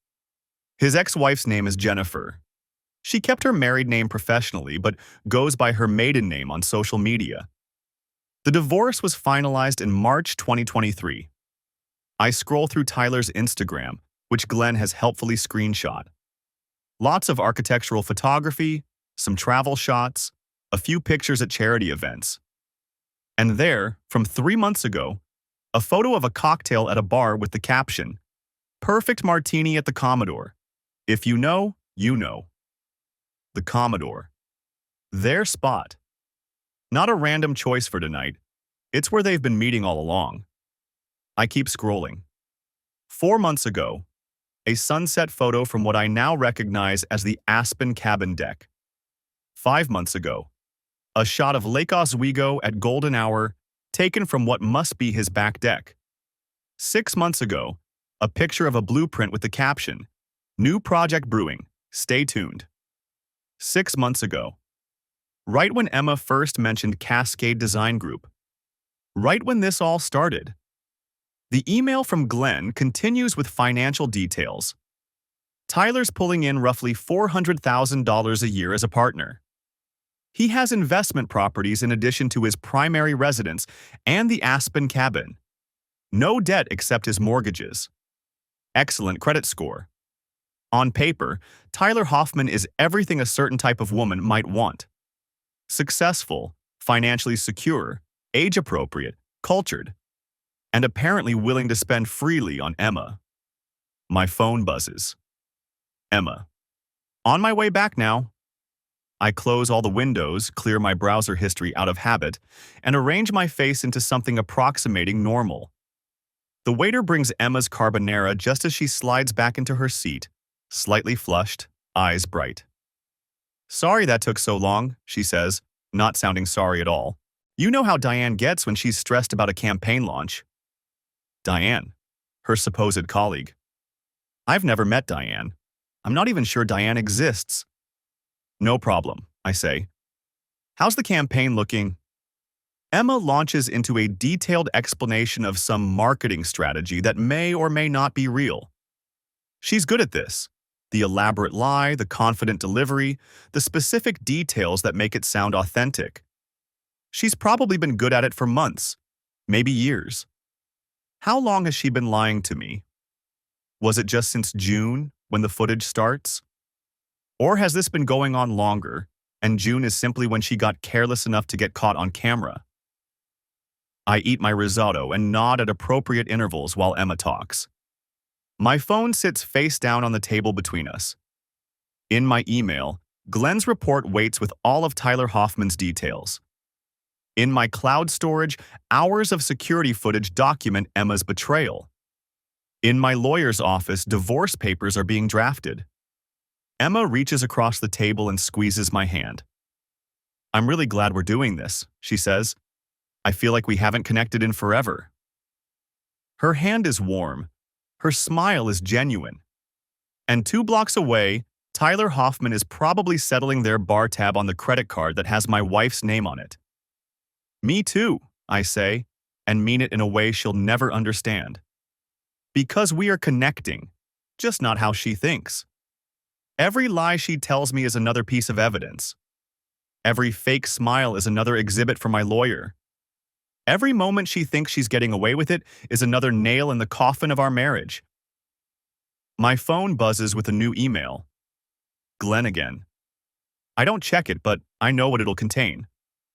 Speaker 1: His ex-wife's name is Jennifer. She kept her married name professionally, but goes by her maiden name on social media. The divorce was finalized in March 2023. I scroll through Tyler's Instagram, which Glenn has helpfully screenshot. Lots of architectural photography, some travel shots, a few pictures at charity events. And there, from 3 months ago, a photo of a cocktail at a bar with the caption, "Perfect martini at the Commodore. If you know, you know." The Commodore. Their spot. Not a random choice for tonight. It's where they've been meeting all along. I keep scrolling. 4 months ago, a sunset photo from what I now recognize as the Aspen cabin deck. 5 months ago, a shot of Lake Oswego at golden hour taken from what must be his back deck. 6 months ago, a picture of a blueprint with the caption, "New project brewing, stay tuned." 6 months ago, right when Emma first mentioned Cascade Design Group. Right when this all started. The email from Glenn continues with financial details. Tyler's pulling in roughly $400,000 a year as a partner. He has investment properties in addition to his primary residence and the Aspen cabin. No debt except his mortgages. Excellent credit score. On paper, Tyler Hoffman is everything a certain type of woman might want. Successful, financially secure, age-appropriate, cultured, and apparently willing to spend freely on Emma. My phone buzzes. Emma. On my way back now. I close all the windows, clear my browser history out of habit, and arrange my face into something approximating normal. The waiter brings Emma's carbonara just as she slides back into her seat, slightly flushed, eyes bright. "Sorry that took so long," she says, not sounding sorry at all. "You know how Diane gets when she's stressed about a campaign launch." Diane, her supposed colleague. I've never met Diane. I'm not even sure Diane exists. "No problem," I say. "How's the campaign looking?" Emma launches into a detailed explanation of some marketing strategy that may or may not be real. She's good at this. The elaborate lie, the confident delivery, the specific details that make it sound authentic. She's probably been good at it for months, maybe years. How long has she been lying to me? Was it just since June, when the footage starts? Or has this been going on longer, and June is simply when she got careless enough to get caught on camera? I eat my risotto and nod at appropriate intervals while Emma talks. My phone sits face down on the table between us. In my email, Glenn's report waits with all of Tyler Hoffman's details. In my cloud storage, hours of security footage document Emma's betrayal. In my lawyer's office, divorce papers are being drafted. Emma reaches across the table and squeezes my hand. "I'm really glad we're doing this," she says. "I feel like we haven't connected in forever." Her hand is warm. Her smile is genuine. And 2 blocks away, Tyler Hoffman is probably settling their bar tab on the credit card that has my wife's name on it. "Me too," I say, and mean it in a way she'll never understand. Because we are connecting, just not how she thinks. Every lie she tells me is another piece of evidence. Every fake smile is another exhibit for my lawyer. Every moment she thinks she's getting away with it is another nail in the coffin of our marriage. My phone buzzes with a new email. Glenn again. I don't check it, but I know what it'll contain.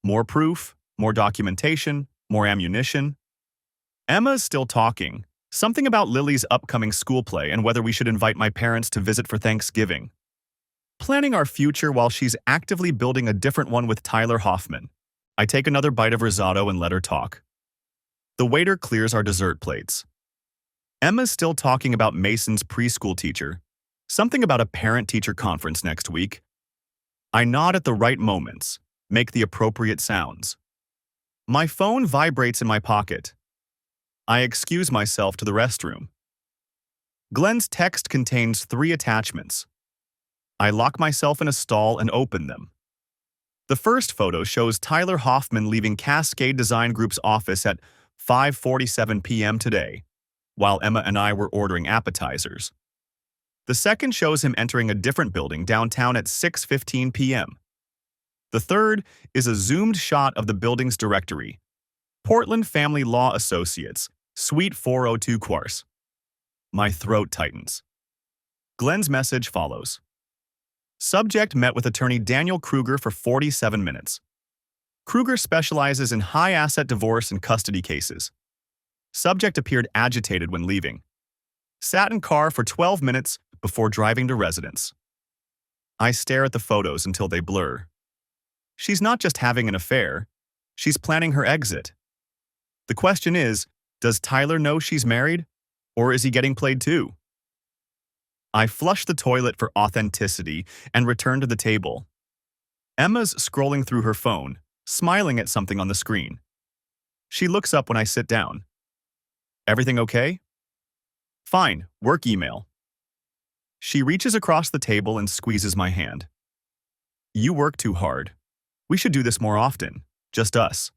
Speaker 1: More proof, more documentation, more ammunition. Emma's still talking. Something about Lily's upcoming school play and whether we should invite my parents to visit for Thanksgiving. Planning our future while she's actively building a different one with Tyler Hoffman. I take another bite of risotto and let her talk. The waiter clears our dessert plates. Emma's still talking about Mason's preschool teacher. Something about a parent-teacher conference next week. I nod at the right moments, make the appropriate sounds. My phone vibrates in my pocket. I excuse myself to the restroom. Glenn's text contains 3 attachments. I lock myself in a stall and open them. The first photo shows Tyler Hoffman leaving Cascade Design Group's office at 5:47 p.m. today, while Emma and I were ordering appetizers. The second shows him entering a different building downtown at 6:15 p.m. The third is a zoomed shot of the building's directory, Portland Family Law Associates, Suite 402 Quars. My throat tightens. Glenn's message follows. Subject met with attorney Daniel Kruger for 47 minutes. Kruger specializes in high-asset divorce and custody cases. Subject appeared agitated when leaving. Sat in car for 12 minutes before driving to residence. I stare at the photos until they blur. She's not just having an affair, she's planning her exit. The question is, does Tyler know she's married, or is he getting played too? I flush the toilet for authenticity and return to the table. Emma's scrolling through her phone, smiling at something on the screen. She looks up when I sit down. Everything okay? Fine, work email. She reaches across the table and squeezes my hand. You work too hard. We should do this more often, just us.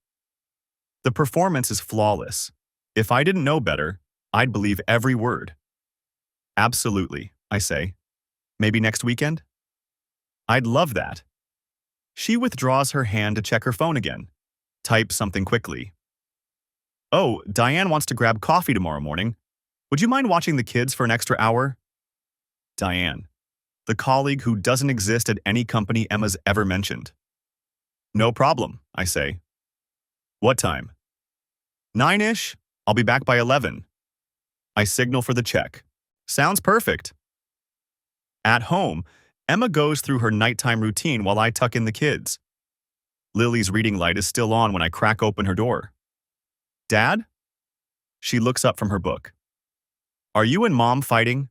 Speaker 1: The performance is flawless. If I didn't know better, I'd believe every word. Absolutely, I say. Maybe next weekend? I'd love that. She withdraws her hand to check her phone again. Types something quickly. Oh, Diane wants to grab coffee tomorrow morning. Would you mind watching the kids for an extra hour? Diane, the colleague who doesn't exist at any company Emma's ever mentioned. No problem, I say. What time? 9-ish. I'll be back by 11. I signal for the check. Sounds perfect. At home, Emma goes through her nighttime routine while I tuck in the kids. Lily's reading light is still on when I crack open her door. Dad? She looks up from her book. Are you and Mom fighting?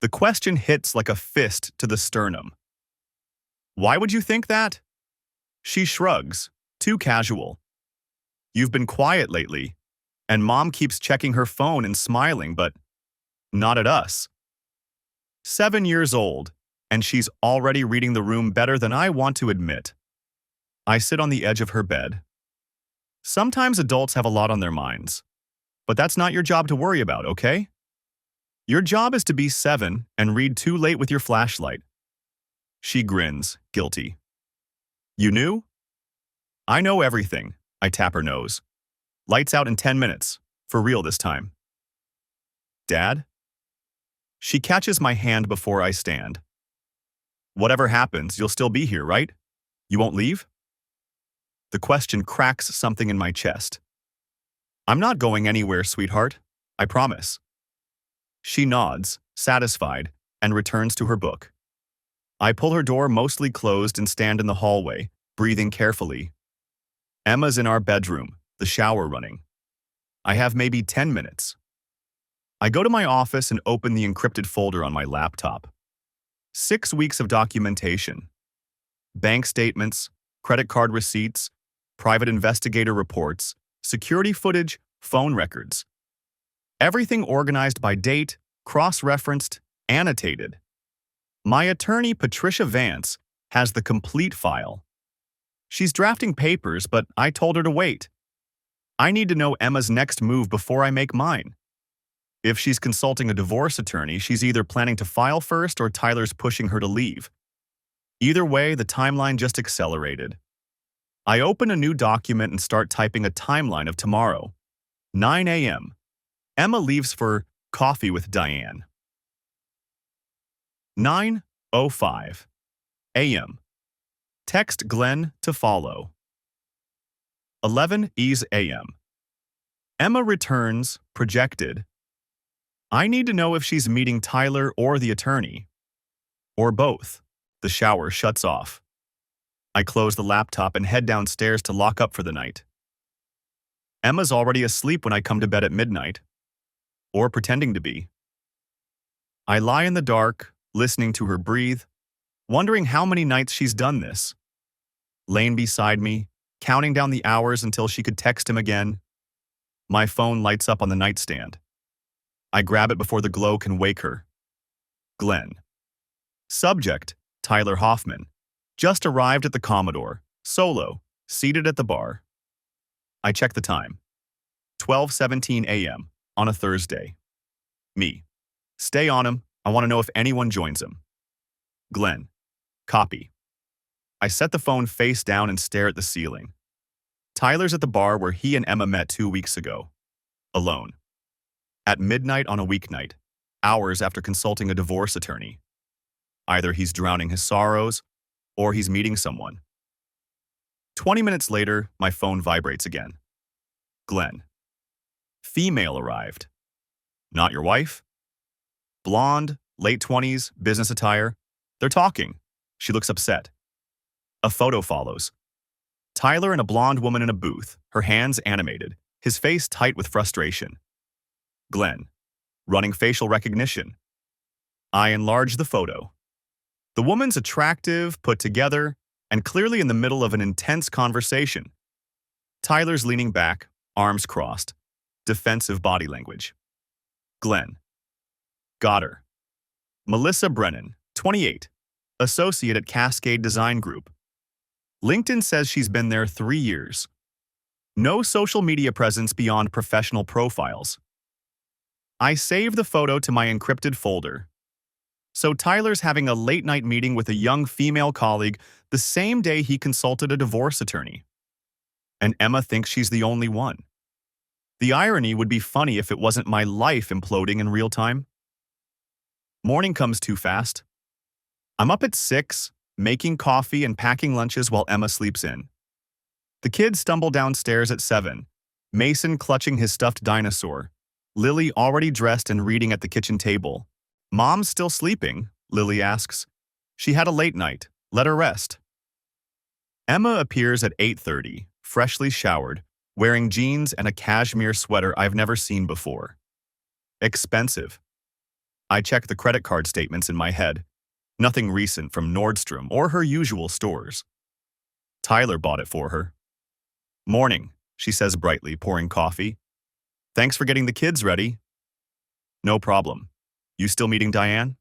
Speaker 1: The question hits like a fist to the sternum. Why would you think that? She shrugs, too casual. You've been quiet lately, and Mom keeps checking her phone and smiling, but not at us. 7 years old, and she's already reading the room better than I want to admit. I sit on the edge of her bed. Sometimes adults have a lot on their minds, but that's not your job to worry about, okay? Your job is to be 7 and read too late with your flashlight. She grins, guilty. You knew? I know everything, I tap her nose. Lights out in 10 minutes, for real this time. Dad? She catches my hand before I stand. Whatever happens, you'll still be here, right? You won't leave? The question cracks something in my chest. I'm not going anywhere, sweetheart. I promise. She nods, satisfied, and returns to her book. I pull her door mostly closed and stand in the hallway, breathing carefully. Emma's in our bedroom, the shower running. I have maybe 10 minutes. I go to my office and open the encrypted folder on my laptop. 6 weeks of documentation. Bank statements, credit card receipts, private investigator reports, security footage, phone records. Everything organized by date, cross-referenced, annotated. My attorney, Patricia Vance, has the complete file. She's drafting papers, but I told her to wait. I need to know Emma's next move before I make mine. If she's consulting a divorce attorney, she's either planning to file first or Tyler's pushing her to leave. Either way, the timeline just accelerated. I open a new document and start typing a timeline of tomorrow. 9 a.m. Emma leaves for coffee with Diane. 9:05 a.m. Text Glenn to follow. 11 a.m. Emma returns, projected. I need to know if she's meeting Tyler or the attorney. Or both. The shower shuts off. I close the laptop and head downstairs to lock up for the night. Emma's already asleep when I come to bed at midnight. Or pretending to be. I lie in the dark, listening to her breathe, wondering how many nights she's done this. Laying beside me, counting down the hours until she could text him again. My phone lights up on the nightstand. I grab it before the glow can wake her. Glenn. Subject, Tyler Hoffman. Just arrived at the Commodore, solo, seated at the bar. I check the time. 12:17 a.m. on a Thursday. Me. Stay on him. I want to know if anyone joins him. Glenn. Copy. I set the phone face down and stare at the ceiling. Tyler's at the bar where he and Emma met 2 weeks ago. Alone. At midnight on a weeknight, hours after consulting a divorce attorney. Either he's drowning his sorrows, or he's meeting someone. 20 minutes later, my phone vibrates again. Glenn. Female arrived. Not your wife? Blonde, late 20s, business attire. They're talking. She looks upset. A photo follows. Tyler and a blonde woman in a booth, her hands animated, his face tight with frustration. Glenn. Running facial recognition. I enlarge the photo. The woman's attractive, put together, and clearly in the middle of an intense conversation. Tyler's leaning back, arms crossed. Defensive body language. Glenn. Got her. Melissa Brennan, 28, associate at Cascade Design Group. LinkedIn says she's been there 3 years. No social media presence beyond professional profiles. I save the photo to my encrypted folder. So Tyler's having a late-night meeting with a young female colleague the same day he consulted a divorce attorney. And Emma thinks she's the only one. The irony would be funny if it wasn't my life imploding in real time. Morning comes too fast. I'm up at 6, making coffee and packing lunches while Emma sleeps in. The kids stumble downstairs at 7, Mason clutching his stuffed dinosaur, Lily already dressed and reading at the kitchen table. Mom's still sleeping, Lily asks. She had a late night. Let her rest. Emma appears at 8:30, freshly showered, wearing jeans and a cashmere sweater I've never seen before. Expensive. I check the credit card statements in my head. Nothing recent from Nordstrom or her usual stores. Tyler bought it for her. Morning, she says brightly, pouring coffee. Thanks for getting the kids ready. No problem. You still meeting Diane?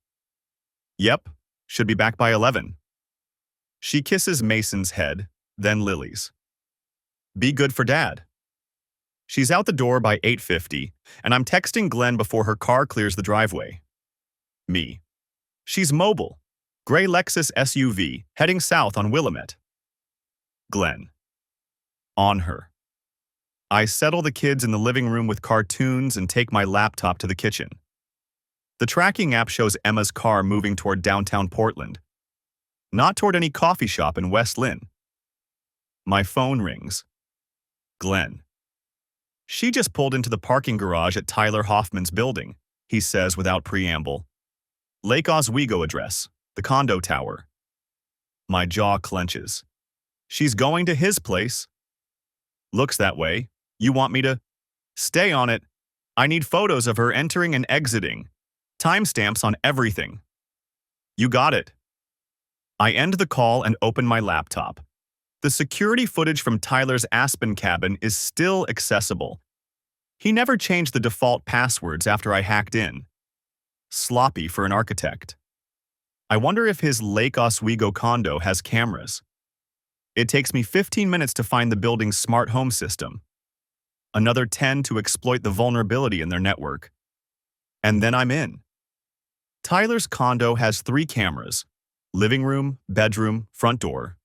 Speaker 1: Yep, should be back by 11. She kisses Mason's head, then Lily's. Be good for Dad. She's out the door by 8:50, and I'm texting Glenn before her car clears the driveway. Me. She's mobile. Gray Lexus SUV, heading south on Willamette. Glenn. On her. I settle the kids in the living room with cartoons and take my laptop to the kitchen. The tracking app shows Emma's car moving toward downtown Portland, not toward any coffee shop in West Lynn. My phone rings. Glenn. She just pulled into the parking garage at Tyler Hoffman's building, he says without preamble. Lake Oswego address, the condo tower. My jaw clenches. She's going to his place. Looks that way. You want me to? Stay on it. I need photos of her entering and exiting. Timestamps on everything. You got it. I end the call and open my laptop. The security footage from Tyler's Aspen cabin is still accessible. He never changed the default passwords after I hacked in. Sloppy for an architect. I wonder if his Lake Oswego condo has cameras. It takes me 15 minutes to find the building's smart home system. Another 10 to exploit the vulnerability in their network. And then I'm in. Tyler's condo has 3 cameras: living room, bedroom, front door.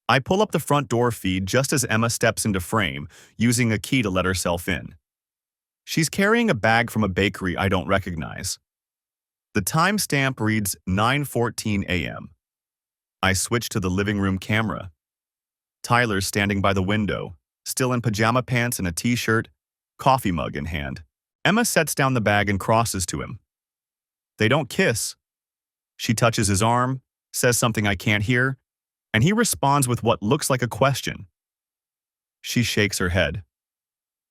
Speaker 1: I pull up the front door feed just as Emma steps into frame, using a key to let herself in. She's carrying a bag from a bakery I don't recognize. The timestamp reads 9:14 a.m. I switch to the living room camera. Tyler's standing by the window, still in pajama pants and a t-shirt, coffee mug in hand. Emma sets down the bag and crosses to him. They don't kiss. She touches his arm, says something I can't hear, and he responds with what looks like a question. She shakes her head,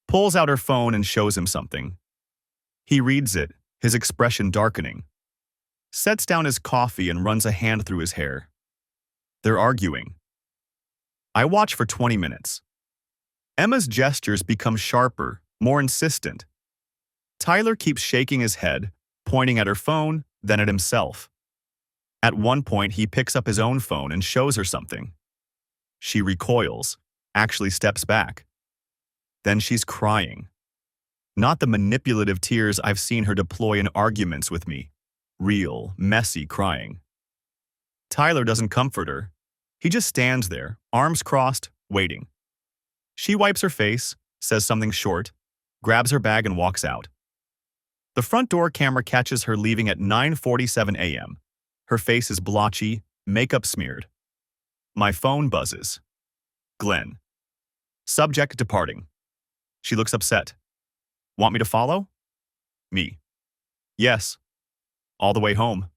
Speaker 1: pulls out her phone and shows him something. He reads it, his expression darkening, sets down his coffee and runs a hand through his hair. They're arguing. I watch for 20 minutes. Emma's gestures become sharper, more insistent. Tyler keeps shaking his head, pointing at her phone, then at himself. At one point, he picks up his own phone and shows her something. She recoils, actually steps back. Then she's crying. Not the manipulative tears I've seen her deploy in arguments with me. Real, messy crying. Tyler doesn't comfort her. He just stands there, arms crossed, waiting. She wipes her face, says something short, grabs her bag and walks out. The front door camera catches her leaving at 9:47 a.m. Her face is blotchy, makeup smeared. My phone buzzes. Glenn. Subject departing. She looks upset. Want me to follow? Me. Yes. All the way home.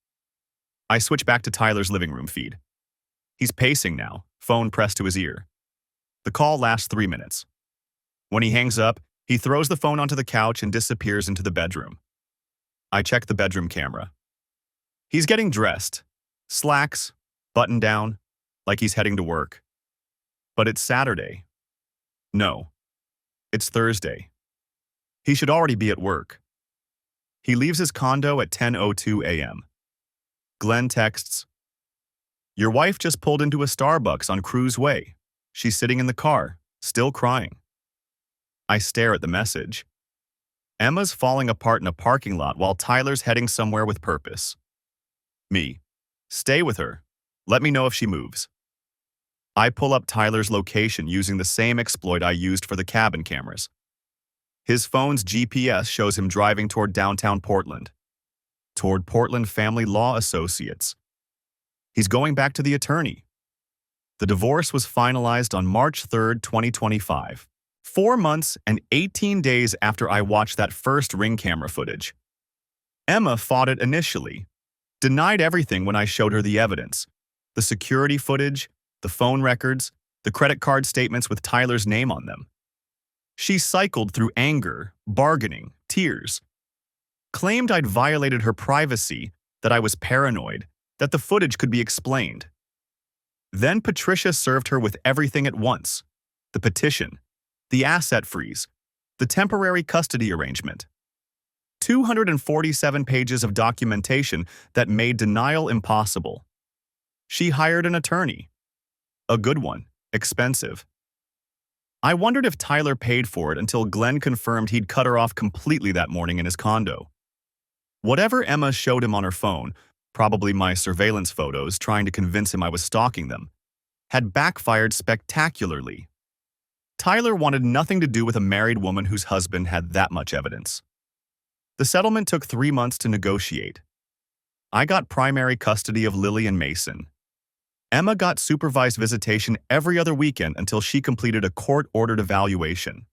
Speaker 1: I switch back to Tyler's living room feed. He's pacing now, phone pressed to his ear. The call lasts 3 minutes. When he hangs up, he throws the phone onto the couch and disappears into the bedroom. I check the bedroom camera. He's getting dressed. Slacks, button down, like he's heading to work. But it's Saturday. No, it's Thursday. He should already be at work. He leaves his condo at 10:02 a.m. Glenn texts, "Your wife just pulled into a Starbucks on Cruise Way. She's sitting in the car, still crying." I stare at the message. Emma's falling apart in a parking lot while Tyler's heading somewhere with purpose. Me. Stay with her. Let me know if she moves. I pull up Tyler's location using the same exploit I used for the cabin cameras. His phone's GPS shows him driving toward downtown Portland. Toward Portland Family Law Associates. He's going back to the attorney. The divorce was finalized on March 3rd, 2025. 4 months and 18 days after I watched that first Ring camera footage. Emma fought it initially. Denied everything when I showed her the evidence. The security footage, the phone records, the credit card statements with Tyler's name on them. She cycled through anger, bargaining, tears. Claimed I'd violated her privacy, that I was paranoid, that the footage could be explained. Then Patricia served her with everything at once. The petition, the asset freeze, the temporary custody arrangement. 247 pages of documentation that made denial impossible. She hired an attorney. A good one, expensive. I wondered if Tyler paid for it until Glenn confirmed he'd cut her off completely that morning in his condo. Whatever Emma showed him on her phone, probably my surveillance photos trying to convince him I was stalking them, had backfired spectacularly. Tyler wanted nothing to do with a married woman whose husband had that much evidence. The settlement took 3 months to negotiate. I got primary custody of Lily and Mason. Emma got supervised visitation every other weekend until she completed a court-ordered evaluation.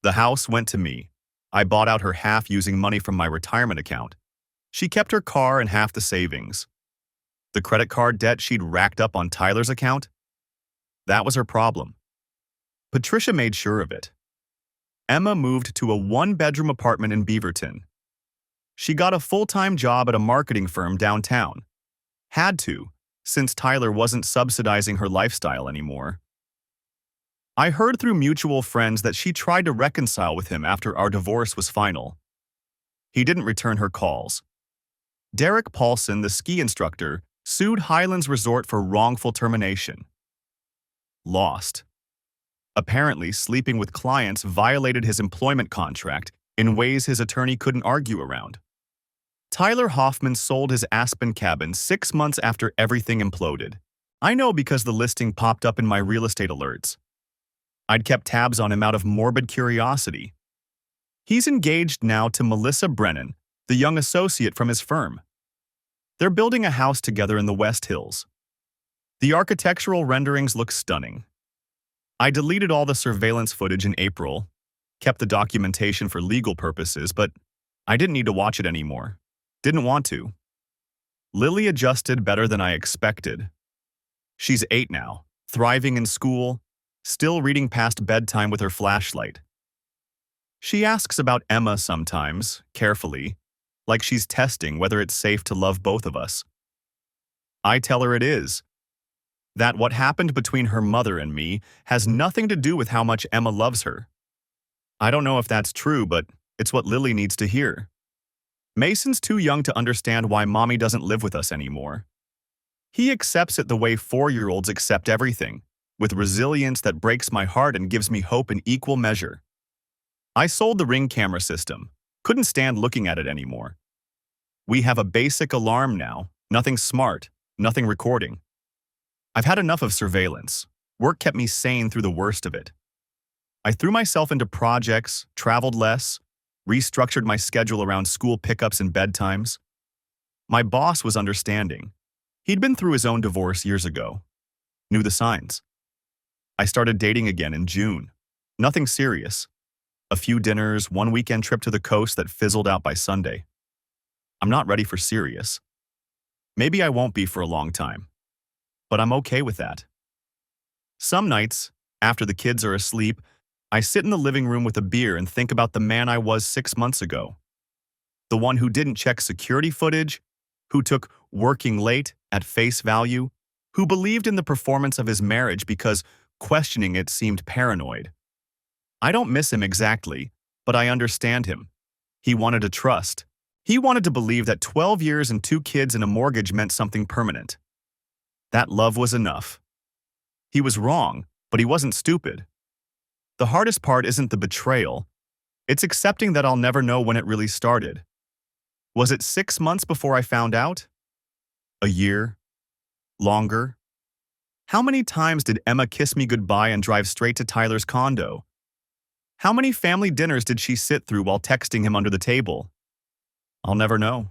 Speaker 1: The house went to me. I bought out her half using money from my retirement account. She kept her car and half the savings. The credit card debt she'd racked up on Tyler's account? That was her problem. Patricia made sure of it. Emma moved to a 1-bedroom apartment in Beaverton. She got a full-time job at a marketing firm downtown. Had to, since Tyler wasn't subsidizing her lifestyle anymore. I heard through mutual friends that she tried to reconcile with him after our divorce was final. He didn't return her calls. Derek Paulson, the ski instructor, sued Highlands Resort for wrongful termination. Lost. Apparently, sleeping with clients violated his employment contract in ways his attorney couldn't argue around. Tyler Hoffman sold his Aspen cabin 6 months after everything imploded. I know because the listing popped up in my real estate alerts. I'd kept tabs on him out of morbid curiosity. He's engaged now to Melissa Brennan, the young associate from his firm. They're building a house together in the West Hills. The architectural renderings look stunning. I deleted all the surveillance footage in April, kept the documentation for legal purposes, but I didn't need to watch it anymore. Didn't want to. Lily adjusted better than I expected. She's 8 now, thriving in school, still reading past bedtime with her flashlight. She asks about Emma sometimes, carefully, like she's testing whether it's safe to love both of us. I tell her it is. That what happened between her mother and me has nothing to do with how much Emma loves her. I don't know if that's true, but it's what Lily needs to hear. Mason's too young to understand why Mommy doesn't live with us anymore. He accepts it the way 4-year-olds accept everything, with resilience that breaks my heart and gives me hope in equal measure. I sold the Ring camera system. Couldn't stand looking at it anymore. We have a basic alarm now, nothing smart, nothing recording. I've had enough of surveillance. Work kept me sane through the worst of it. I threw myself into projects, traveled less, restructured my schedule around school pickups and bedtimes. My boss was understanding. He'd been through his own divorce years ago. Knew the signs. I started dating again in June. Nothing serious. A few dinners, one weekend trip to the coast that fizzled out by Sunday. I'm not ready for serious. Maybe I won't be for a long time. But I'm okay with that. Some nights, after the kids are asleep, I sit in the living room with a beer and think about the man I was 6 months ago. The one who didn't check security footage, who took working late at face value, who believed in the performance of his marriage because questioning it seemed paranoid. I don't miss him exactly, but I understand him. He wanted to trust. He wanted to believe that 12 years and 2 kids and a mortgage meant something permanent. That love was enough. He was wrong, but he wasn't stupid. The hardest part isn't the betrayal. It's accepting that I'll never know when it really started. Was it 6 months before I found out? A year? Longer? How many times did Emma kiss me goodbye and drive straight to Tyler's condo? How many family dinners did she sit through while texting him under the table? I'll never know.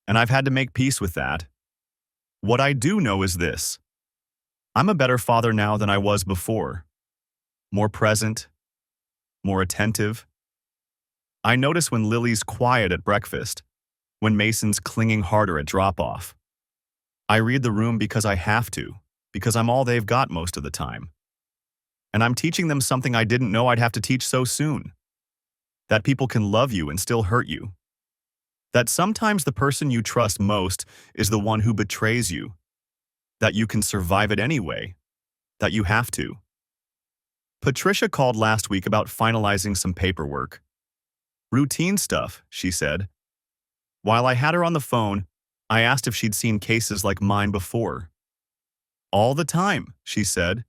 Speaker 1: And I've had to make peace with that. What I do know is this. I'm a better father now than I was before. More present. More attentive. I notice when Lily's quiet at breakfast, when Mason's clinging harder at drop-off. I read the room because I have to, because I'm all they've got most of the time. And I'm teaching them something I didn't know I'd have to teach so soon. That people can love you and still hurt you. That sometimes the person you trust most is the one who betrays you. That you can survive it anyway. That you have to. Patricia called last week about finalizing some paperwork. Routine stuff, she said. While I had her on the phone, I asked if she'd seen cases like mine before. All the time, she said.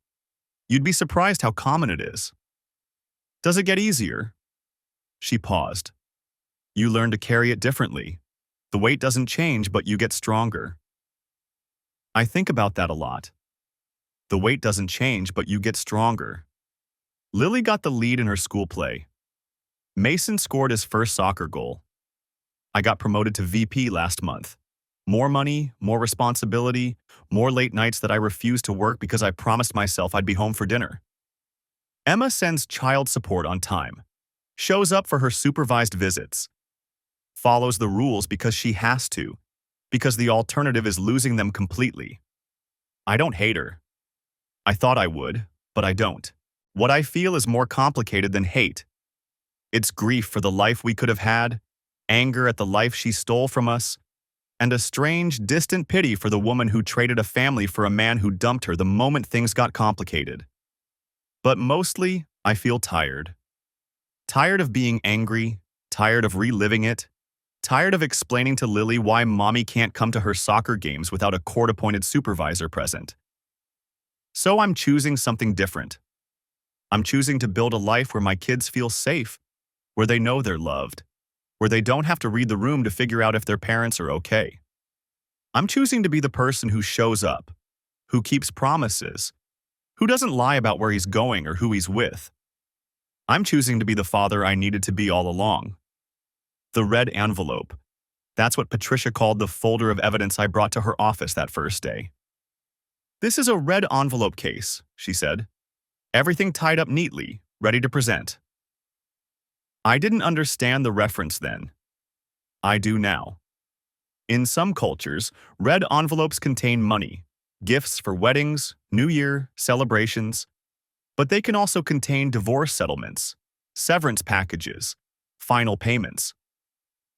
Speaker 1: You'd be surprised how common it is. Does it get easier? She paused. You learn to carry it differently. The weight doesn't change, but you get stronger. I think about that a lot. The weight doesn't change, but you get stronger. Lily got the lead in her school play. Mason scored his first soccer goal. I got promoted to VP last month. More money, more responsibility, more late nights that I refused to work because I promised myself I'd be home for dinner. Emma sends child support on time, shows up for her supervised visits, follows the rules because she has to, because the alternative is losing them completely. I don't hate her. I thought I would, but I don't. What I feel is more complicated than hate. It's grief for the life we could have had, anger at the life she stole from us, and a strange, distant pity for the woman who traded a family for a man who dumped her the moment things got complicated. But mostly, I feel tired. Tired of being angry, tired of reliving it, tired of explaining to Lily why mommy can't come to her soccer games without a court-appointed supervisor present. So I'm choosing something different. I'm choosing to build a life where my kids feel safe, where they know they're loved, where they don't have to read the room to figure out if their parents are okay. I'm choosing to be the person who shows up, who keeps promises, who doesn't lie about where he's going or who he's with. I'm choosing to be the father I needed to be all along. The red envelope. That's what Patricia called the folder of evidence I brought to her office that first day. This is a red envelope case, she said. Everything tied up neatly, ready to present. I didn't understand the reference then. I do now. In some cultures, red envelopes contain money, gifts for weddings, New Year, celebrations, but they can also contain divorce settlements, severance packages, final payments.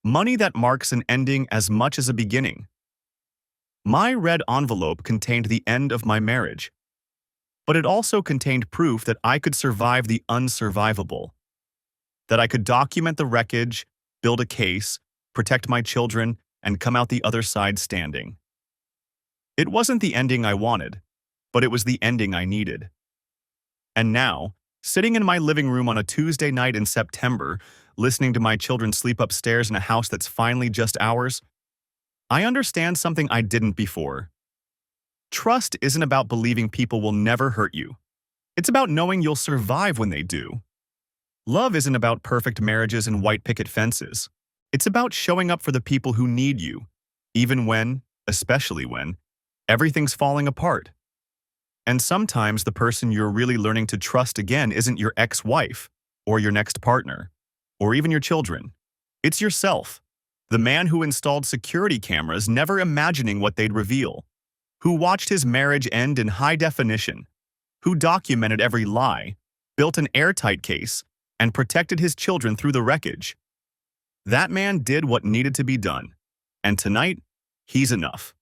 Speaker 1: Money that marks an ending as much as a beginning. My red envelope contained the end of my marriage, but it also contained proof that I could survive the unsurvivable, that I could document the wreckage, build a case, protect my children, and come out the other side standing. It wasn't the ending I wanted, but it was the ending I needed. And now, sitting in my living room on a Tuesday night in September, listening to my children sleep upstairs in a house that's finally just ours, I understand something I didn't before. Trust isn't about believing people will never hurt you. It's about knowing you'll survive when they do. Love isn't about perfect marriages and white picket fences. It's about showing up for the people who need you, even when, especially when, everything's falling apart. And sometimes the person you're really learning to trust again isn't your ex-wife, or your next partner, or even your children. It's yourself, the man who installed security cameras never imagining what they'd reveal, who watched his marriage end in high definition, who documented every lie, built an airtight case, and protected his children through the wreckage. That man did what needed to be done, and tonight, he's enough.